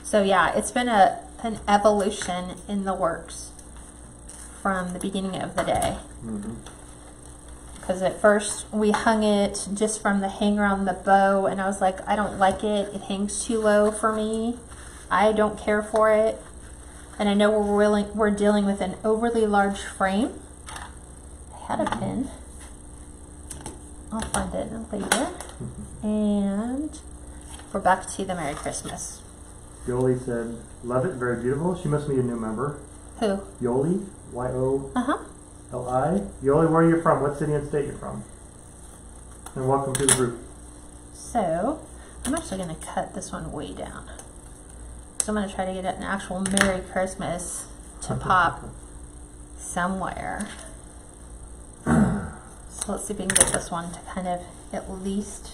Speaker 1: So yeah, it's been an evolution in the works from the beginning of the day. Because at first we hung it just from the hanger on the bow, and I was like, I don't like it. It hangs too low for me. I don't care for it. And I know we're dealing with an overly large frame. I had a pin. I'll find it later. And we're back to the Merry Christmas.
Speaker 2: Yoli said, love it, very beautiful. She must be a new member.
Speaker 1: Who?
Speaker 2: Yoli, Y-O.
Speaker 1: Uh-huh.
Speaker 2: L-I. Yoli, where are you from? What city and state you're from? And welcome to the group.
Speaker 1: So, I'm actually going to cut this one way down. So I'm going to try to get an actual Merry Christmas to pop somewhere. So let's see if we can get this one to kind of, at least,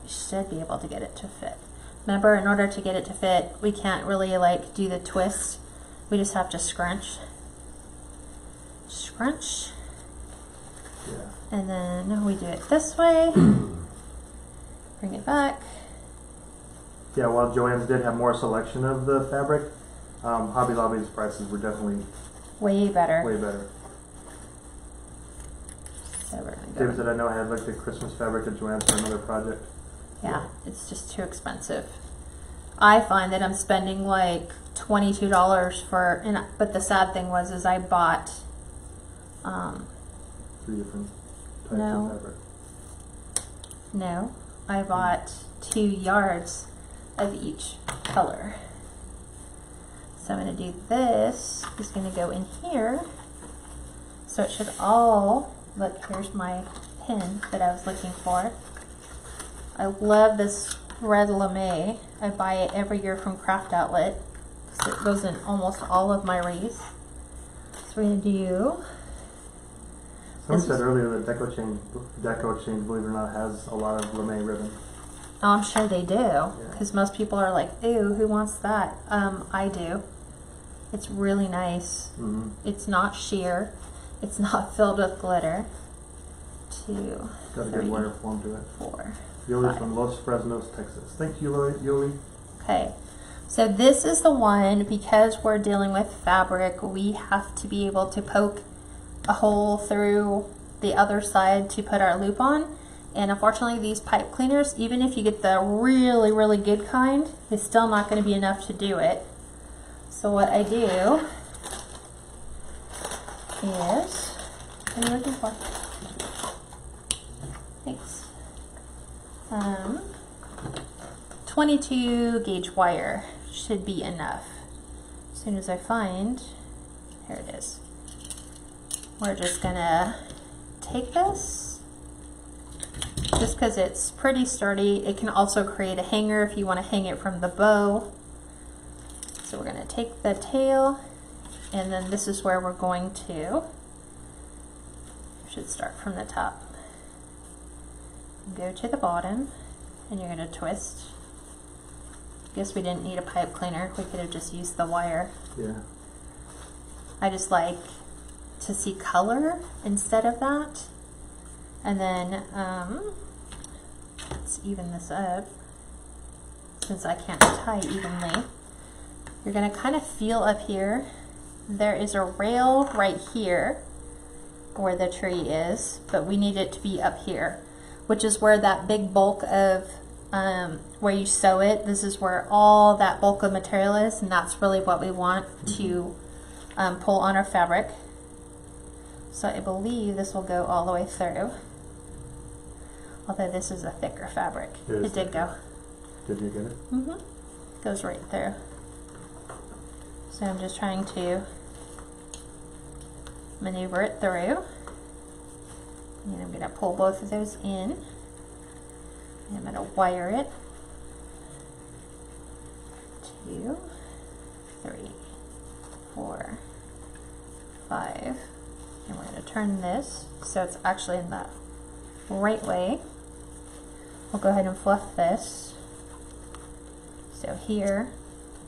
Speaker 1: we should be able to get it to fit. Remember, in order to get it to fit, we can't really like do the twist. We just have to scrunch. Scrunch.
Speaker 2: Yeah.
Speaker 1: And then we do it this way. Bring it back.
Speaker 2: Yeah, while Joann's did have more selection of the fabric, Hobby Lobby's prices were definitely
Speaker 1: way better.
Speaker 2: Way better.
Speaker 1: So we're gonna go.
Speaker 2: David said, I know I had like the Christmas fabric at Joann's for another project.
Speaker 1: Yeah, it's just too expensive. I find that I'm spending like $22 for, but the sad thing is I bought
Speaker 2: 3 different types
Speaker 1: No.
Speaker 2: of fabric.
Speaker 1: No, I bought 2 yards of each color. So I'm going to do this. It's going to go in here. So it should all, look, here's my pin that I was looking for. I love this red lame. I buy it every year from Craft Outlet. So it goes in almost all of my wreaths. So we're going to do...
Speaker 2: Someone said earlier that Deco Exchange, believe it or not, has a lot of lame ribbon.
Speaker 1: Oh, I'm sure they do, because most people are like, ew, who wants that? I do. It's really nice.
Speaker 2: Mm-hmm.
Speaker 1: It's not sheer. It's not filled with glitter. 2,
Speaker 2: Got a
Speaker 1: 3,
Speaker 2: good wire form to it.
Speaker 1: 4.
Speaker 2: Yoli's
Speaker 1: 5.
Speaker 2: from Los Fresnos, Texas. Thank you, Yoli.
Speaker 1: Okay, so this is the one, because we're dealing with fabric, we have to be able to poke a hole through the other side to put our loop on. And unfortunately, these pipe cleaners, even if you get the really, really good kind, it's still not going to be enough to do it. So what I do is, what are you looking for? Thanks. 22 gauge wire should be enough. As soon as I find, here it is. We're just gonna take this, just because it's pretty sturdy. It can also create a hanger if you want to hang it from the bow. So we're gonna take the tail, and then this is where we're going to, should start from the top. Go to the bottom, and you're gonna twist. Guess we didn't need a pipe cleaner. We could have just used the wire.
Speaker 2: Yeah.
Speaker 1: I just like to see color instead of that. And then let's even this up, since I can't tie evenly. You're gonna kind of feel up here. There is a rail right here where the tree is, but we need it to be up here, which is where that big bulk of where you sew it, this is where all that bulk of material is, and that's really what we want to pull on our fabric. So I believe this will go all the way through, although this is a thicker fabric. It did go.
Speaker 2: Did you get it?
Speaker 1: Mm-hmm. Goes right through. So I'm just trying to maneuver it through, and I'm going to pull both of those in. I'm going to wire it. 2, 3, 4, 5, and we're going to turn this so it's actually in the right way. We'll go ahead and fluff this. So here,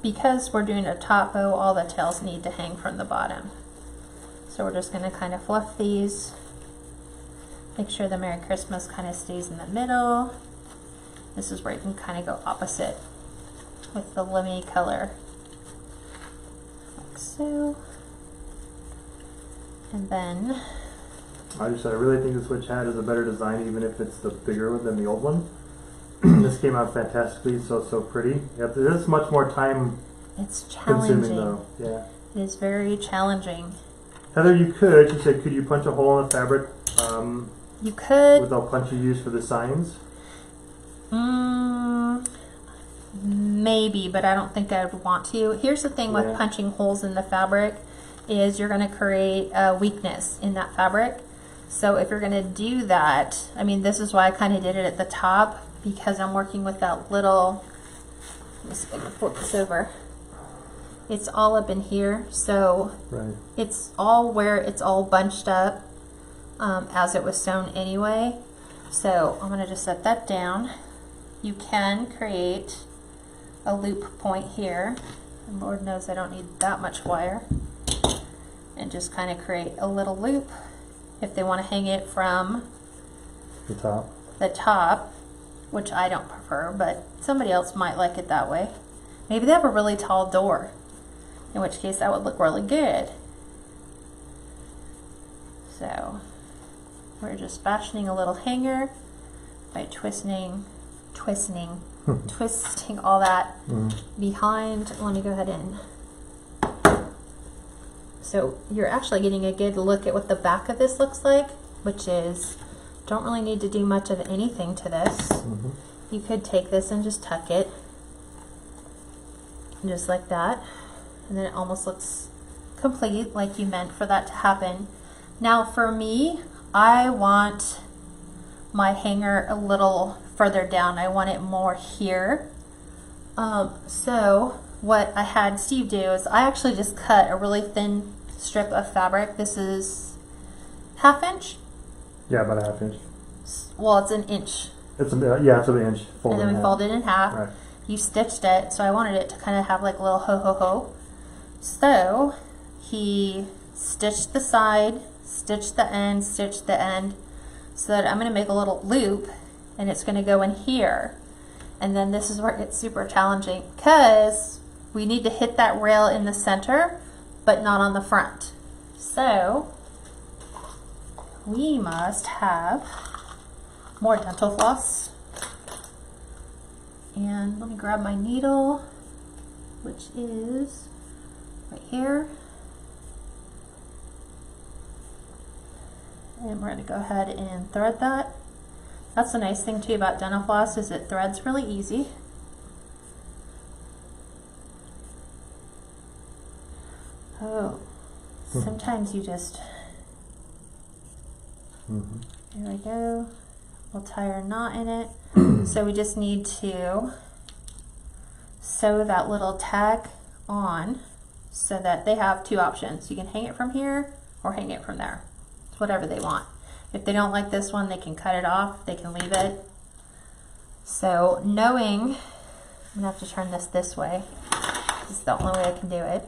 Speaker 1: because we're doing a top bow, all the tails need to hang from the bottom. So we're just going to kind of fluff these. Make sure the Merry Christmas kind of stays in the middle. This is where you can kind of go opposite with the lemmy color, like so. And then
Speaker 2: I really think the Switch hat is a better design, even if it's the bigger one than the old one. This came out fantastically, so pretty. Yep, it is much more time
Speaker 1: it's challenging.
Speaker 2: consuming though. Yeah.
Speaker 1: It is very challenging.
Speaker 2: Heather, she said, could you punch a hole in the fabric
Speaker 1: You could.
Speaker 2: with the punch you use for the signs?
Speaker 1: Maybe, but I don't think I would want to. Here's the thing with punching holes in the fabric is you're going to create a weakness in that fabric. So if you're going to do that, I mean, this is why I kind of did it at the top, because I'm working with that little, let me see if I can flip this over. It's all up in here, so it's all where it's all bunched up as it was sewn anyway. So I'm going to just set that down. You can create a loop point here, and Lord knows I don't need that much wire, and just kind of create a little loop if they want to hang it from the top, which I don't prefer, but somebody else might like it that way. Maybe they have a really tall door, in which case that would look really good. So we're just fashioning a little hanger by twisting all that behind. Let me go ahead and, so you're actually getting a good look at what the back of this looks like, which is, don't really need to do much of anything to this. You could take this and just tuck it, just like that, and then it almost looks complete, like you meant for that to happen. Now for me, I want my hanger a little further down. I want it more here. So what I had Steve do is I actually just cut a really thin strip of fabric. This is 1/2 inch.
Speaker 2: Yeah, about a 1/2 inch.
Speaker 1: Well, it's an inch.
Speaker 2: It's an inch.
Speaker 1: And then we fold it in half. Right. You stitched it, so I wanted it to kind of have like a little ho-ho-ho. So he stitched the side, stitched the end, stitched the end. So that I'm gonna make a little loop and it's gonna go in here. And then this is where it gets super challenging because we need to hit that rail in the center, but not on the front. So we must have more dental floss. And let me grab my needle, which is right here. And we're going to go ahead and thread that. That's the nice thing too about dental floss is it threads really easy. Oh, sometimes you just, there we go. We'll tie our knot in it. So we just need to sew that little tag on so that they have two options. You can hang it from here or hang it from there. It's whatever they want. If they don't like this one, they can cut it off. They can leave it. So knowing, I'm gonna have to turn this way. This is the only way I can do it.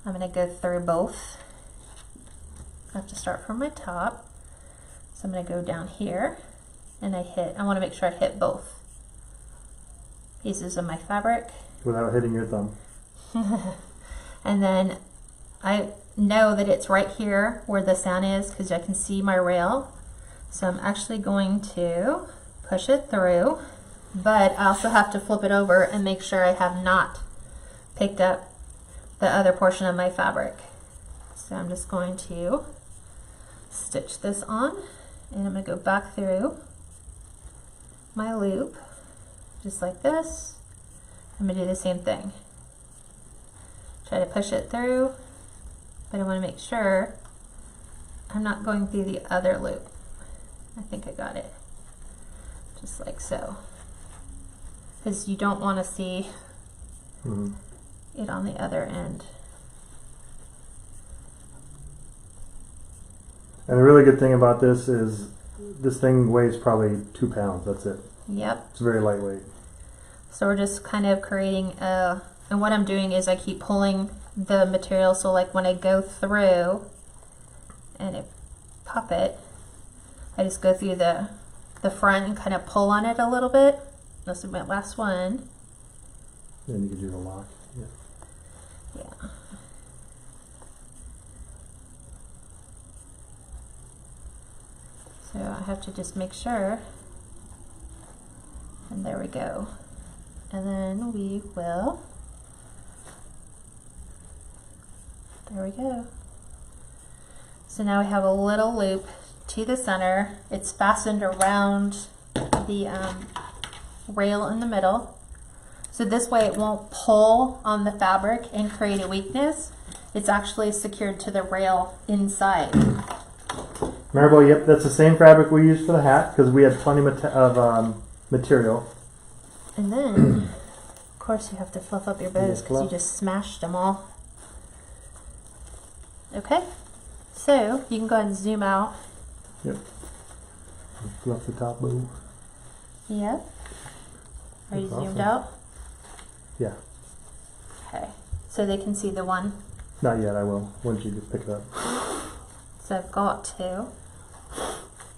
Speaker 1: I'm gonna go through both. I have to start from my top. So I'm going to go down here and I want to make sure I hit both pieces of my fabric.
Speaker 2: Without hitting your thumb.
Speaker 1: And then I know that it's right here where the sound is because I can see my rail. So I'm actually going to push it through, but I also have to flip it over and make sure I have not picked up the other portion of my fabric. So I'm just going to stitch this on. And I'm going to go back through my loop, just like this. I'm going to do the same thing. Try to push it through, but I want to make sure I'm not going through the other loop. I think I got it. Just like so. Because you don't want to see it on the other end.
Speaker 2: And the really good thing about this is this thing weighs probably 2 pounds. That's it.
Speaker 1: Yep.
Speaker 2: It's very lightweight.
Speaker 1: So we're just kind of creating a, and what I'm doing is I keep pulling the material. So like when I go through and I pop it, I just go through the front and kind of pull on it a little bit. This is my last one.
Speaker 2: Then you can do the lock. Yeah.
Speaker 1: Yeah. So I have to just make sure, and there we go. And then we will, there we go. So now we have a little loop to the center. It's fastened around the rail in the middle. So this way it won't pull on the fabric and create a weakness. It's actually secured to the rail inside.
Speaker 2: Maribel, yep, that's the same fabric we used for the hat because we had plenty of material.
Speaker 1: And then, of course, you have to fluff up your bows because you just smashed them all. Okay, so you can go ahead and zoom out.
Speaker 2: Yep. Fluff the top bow.
Speaker 1: Yep. Are you
Speaker 2: That's
Speaker 1: zoomed
Speaker 2: awesome.
Speaker 1: out?
Speaker 2: Yeah.
Speaker 1: Okay, so they can see the one.
Speaker 2: Not yet, I will, once you just pick it up.
Speaker 1: So I've got to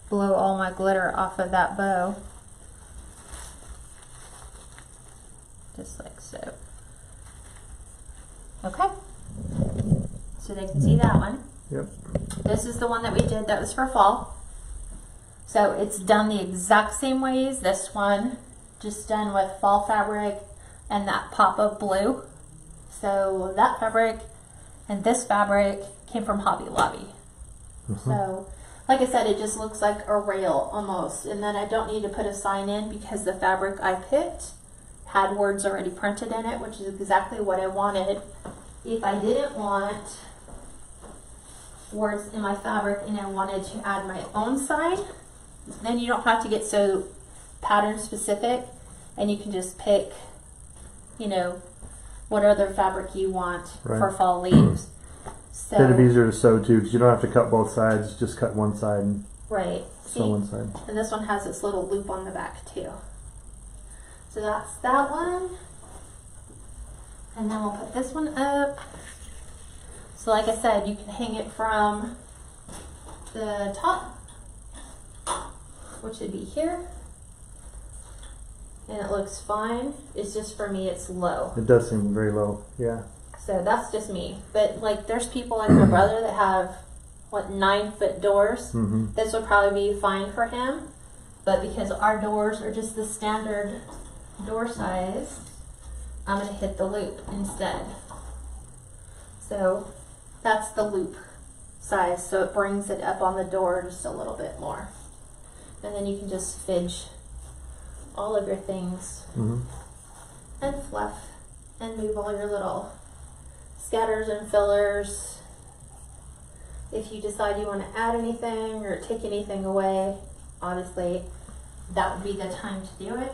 Speaker 1: blow all my glitter off of that bow. Just like so. Okay. So they can see that one.
Speaker 2: Yep.
Speaker 1: This is the one that we did that was for fall. So it's done the exact same way as this one, just done with fall fabric and that pop of blue. So that fabric and this fabric came from Hobby Lobby. So, like I said, it just looks like a rail almost. And then I don't need to put a sign in because the fabric I picked had words already printed in it, which is exactly what I wanted. If I didn't want words in my fabric and I wanted to add my own sign, then you don't have to get so pattern specific and you can just pick, you know, what other fabric you want for fall leaves. So,
Speaker 2: Then it'd be easier to sew too, because you don't have to cut both sides. Just cut one side and sew one side.
Speaker 1: And this one has this little loop on the back too. So that's that one. And then we'll put this one up. So like I said, you can hang it from the top which would be here. And it looks fine. It's just for me, it's low.
Speaker 2: It does seem very low, yeah.
Speaker 1: So that's just me. But like there's people like my brother that have, what, 9-foot doors. This would probably be fine for him. But because our doors are just the standard door size, I'm going to hit the loop instead. So that's the loop size. So it brings it up on the door just a little bit more. And then you can just fidge all of your things and fluff and move all your little scatters and fillers. If you decide you want to add anything or take anything away, obviously that would be the time to do it.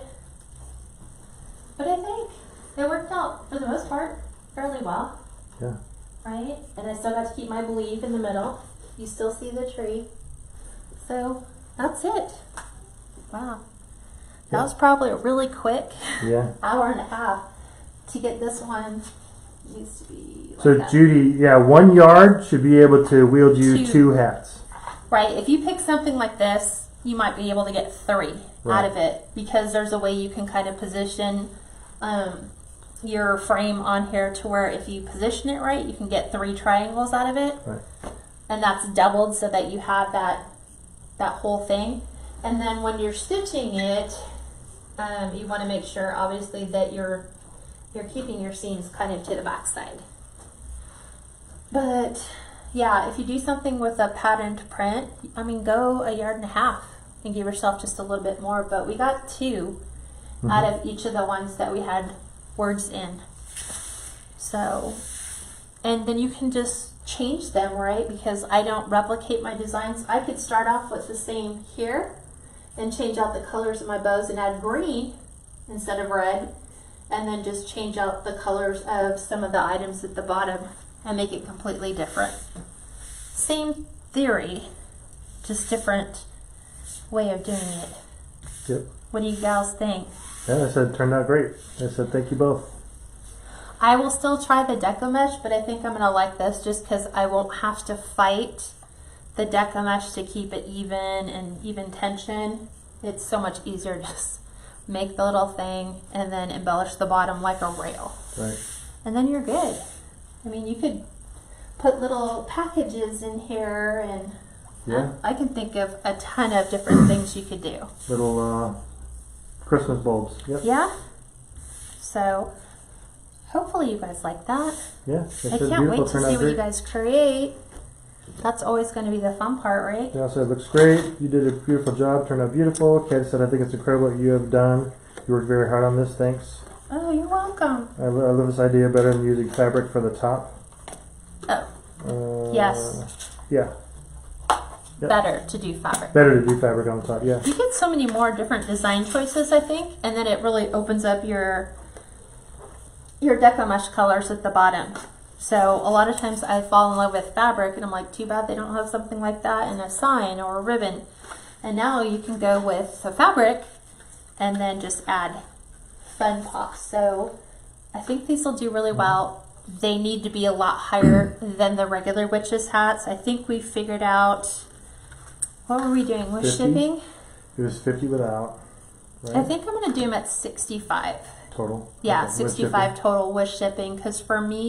Speaker 1: But I think it worked out for the most part fairly well.
Speaker 2: Yeah.
Speaker 1: Right? And I still got to keep my believe in the middle. You still see the tree. So that's it. Wow. That was probably really quick.
Speaker 2: Yeah.
Speaker 1: Hour and a half to get this one. Used to be like
Speaker 2: So
Speaker 1: that.
Speaker 2: Judy, 1 yard should be able to wield you 2 hats.
Speaker 1: Right. If you pick something like this, you might be able to get 3 out of it, because there's a way you can kind of position your frame on here to where if you position it right, you can get 3 triangles out of it.
Speaker 2: Right.
Speaker 1: And that's doubled so that you have that whole thing. And then when you're stitching it, you want to make sure obviously that you're keeping your seams kind of to the back side. But yeah, if you do something with a patterned print, I mean, go 1.5 yards and give yourself just a little bit more. But we got 2 out of each of the ones that we had words in. So, and then you can just change them, right? Because I don't replicate my designs. I could start off with the same here and change out the colors of my bows and add green instead of red, and then just change out the colors of some of the items at the bottom and make it completely different. Same theory, just different way of doing it.
Speaker 2: Yep.
Speaker 1: What do you gals think?
Speaker 2: Yeah, I said it turned out great. I said thank you both.
Speaker 1: I will still try the deco mesh, but I think I'm gonna like this just because I won't have to fight the deco mesh to keep it even and even tension. It's so much easier to just make the little thing and then embellish the bottom like a rail.
Speaker 2: Right.
Speaker 1: And then you're good. I mean, you could put little packages in here, and
Speaker 2: Yeah.
Speaker 1: I can think of a ton of different things you could do.
Speaker 2: Little Christmas bulbs. Yep.
Speaker 1: Yeah? So, hopefully you guys like that.
Speaker 2: Yeah.
Speaker 1: I can't wait to see what you guys create. That's always going to be the fun part, right?
Speaker 2: Yeah, so it looks great. You did a beautiful job. Turned out beautiful. Kate said, I think it's incredible what you have done. You worked very hard on this. Thanks.
Speaker 1: Oh, you're welcome.
Speaker 2: I love this idea better than using fabric for the top.
Speaker 1: Oh, yes.
Speaker 2: Yeah. Yep.
Speaker 1: Better to do fabric.
Speaker 2: Better to do fabric on the top, yeah.
Speaker 1: You get so many more different design choices, I think, and then it really opens up your deco mesh colors at the bottom. So a lot of times I fall in love with fabric and I'm like, too bad they don't have something like that in a sign or a ribbon. And now you can go with the fabric and then just add fun pops. So I think these will do really well. They need to be a lot higher than the regular witches hats. I think we figured out, what were we doing with
Speaker 2: 50?
Speaker 1: shipping?
Speaker 2: It was 50 without, right?
Speaker 1: I think I'm going to do them at 65.
Speaker 2: Total?
Speaker 1: Yeah,
Speaker 2: Okay, with
Speaker 1: 65
Speaker 2: shipping.
Speaker 1: total with shipping, because for me,